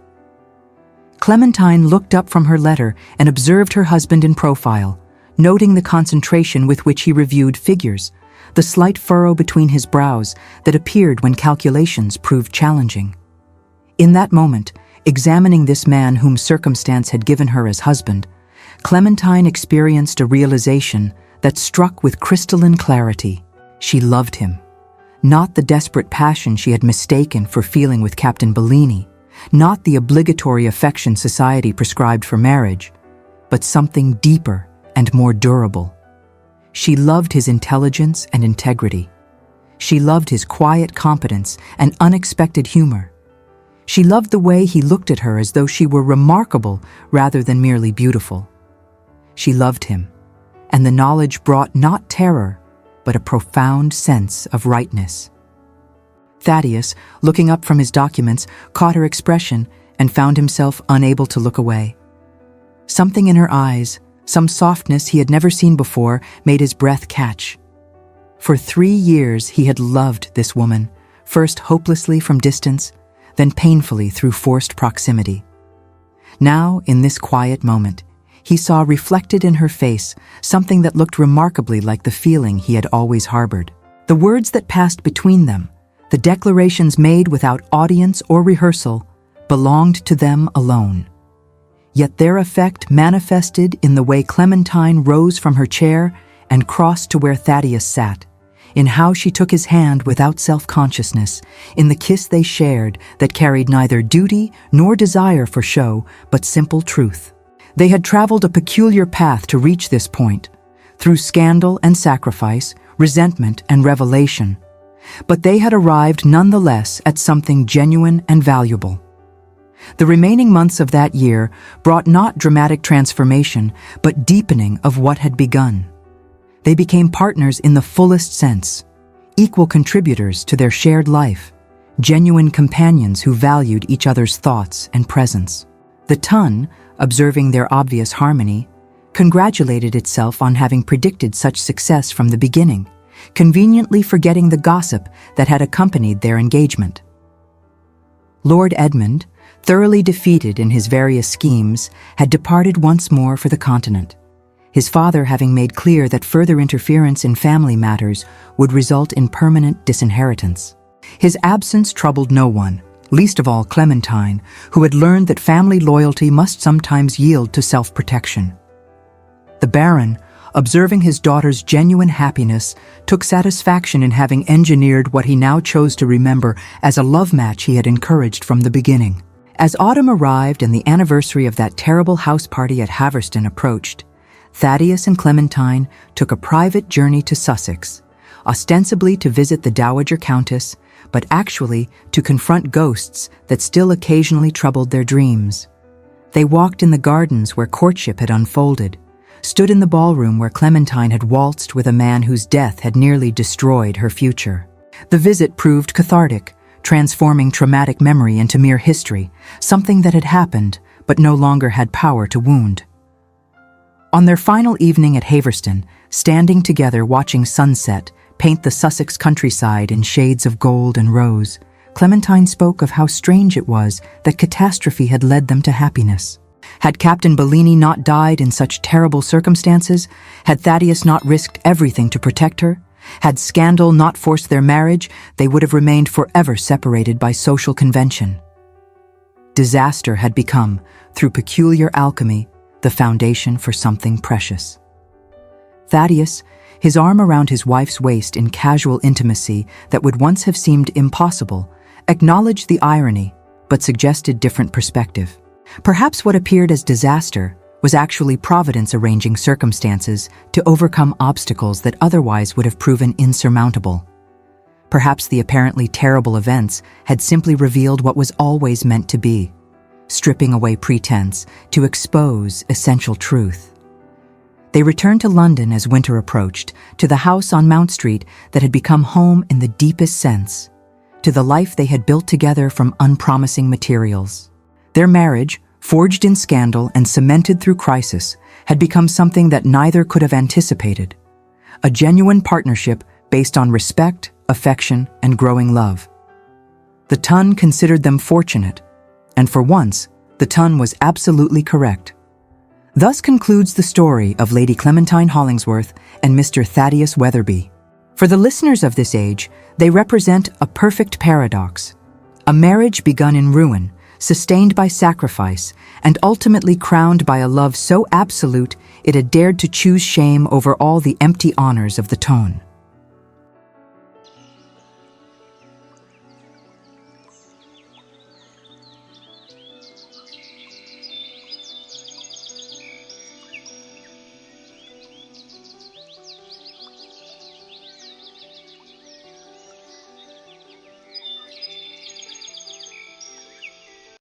Clementine looked up from her letter and observed her husband in profile, noting the concentration with which he reviewed figures, the slight furrow between his brows that appeared when calculations proved challenging. In that moment, examining this man whom circumstance had given her as husband, Clementine experienced a realization that struck with crystalline clarity. She loved him. Not the desperate passion she had mistaken for feeling with Captain Bellini, not the obligatory affection society prescribed for marriage, but something deeper and more durable. She loved his intelligence and integrity. She loved his quiet competence and unexpected humor. She loved the way he looked at her as though she were remarkable rather than merely beautiful. She loved him, and the knowledge brought not terror, but a profound sense of rightness. Thaddeus, looking up from his documents, caught her expression and found himself unable to look away. Something in her eyes, some softness he had never seen before, made his breath catch. For 3 years he had loved this woman, first hopelessly from distance, then painfully through forced proximity. Now, in this quiet moment, he saw reflected in her face something that looked remarkably like the feeling he had always harbored. The words that passed between them, the declarations made without audience or rehearsal, belonged to them alone. Yet their effect manifested in the way Clementine rose from her chair and crossed to where Thaddeus sat, in how she took his hand without self-consciousness, in the kiss they shared that carried neither duty nor desire for show, but simple truth. They had traveled a peculiar path to reach this point, through scandal and sacrifice, resentment and revelation, but they had arrived nonetheless at something genuine and valuable. The remaining months of that year brought not dramatic transformation, but deepening of what had begun. They became partners in the fullest sense, equal contributors to their shared life, genuine companions who valued each other's thoughts and presence. The Tun, observing their obvious harmony, congratulated itself on having predicted such success from the beginning, conveniently forgetting the gossip that had accompanied their engagement. Lord Edmund, thoroughly defeated in his various schemes, had departed once more for the continent. his father having made clear that further interference in family matters would result in permanent disinheritance. His absence troubled no one, least of all Clementine, who had learned that family loyalty must sometimes yield to self-protection. The Baron, observing his daughter's genuine happiness, took satisfaction in having engineered what he now chose to remember as a love match he had encouraged from the beginning. As autumn arrived and the anniversary of that terrible house party at Haverston approached, Thaddeus and Clementine took a private journey to Sussex, ostensibly to visit the Dowager Countess, but actually to confront ghosts that still occasionally troubled their dreams. They walked in the gardens where courtship had unfolded, stood in the ballroom where Clementine had waltzed with a man whose death had nearly destroyed her future. The visit proved cathartic, transforming traumatic memory into mere history, something that had happened but no longer had power to wound. On their final evening at Haverston, standing together watching sunset paint the Sussex countryside in shades of gold and rose, Clementine spoke of how strange it was that catastrophe had led them to happiness. Had Captain Bellini not died in such terrible circumstances? Had Thaddeus not risked everything to protect her? Had scandal not forced their marriage, they would have remained forever separated by social convention. Disaster had become, through peculiar alchemy, the foundation for something precious. Thaddeus, his arm around his wife's waist in casual intimacy that would once have seemed impossible, acknowledged the irony, but suggested different perspective. Perhaps what appeared as disaster was actually Providence arranging circumstances to overcome obstacles that otherwise would have proven insurmountable. Perhaps the apparently terrible events had simply revealed what was always meant to be, stripping away pretense to expose essential truth. They returned to London as winter approached, to the house on Mount Street that had become home in the deepest sense, to the life they had built together from unpromising materials. Their marriage, forged in scandal and cemented through crisis, had become something that neither could have anticipated. A genuine partnership based on respect, affection, and growing love. The Tun considered them fortunate, and for once, the Tun was absolutely correct. Thus concludes the story of Lady Clementine Hollingsworth and Mr. Thaddeus Weatherby. For the listeners of this age, they represent a perfect paradox. A marriage begun in ruin, sustained by sacrifice, and ultimately crowned by a love so absolute it had dared to choose shame over all the empty honors of the tone.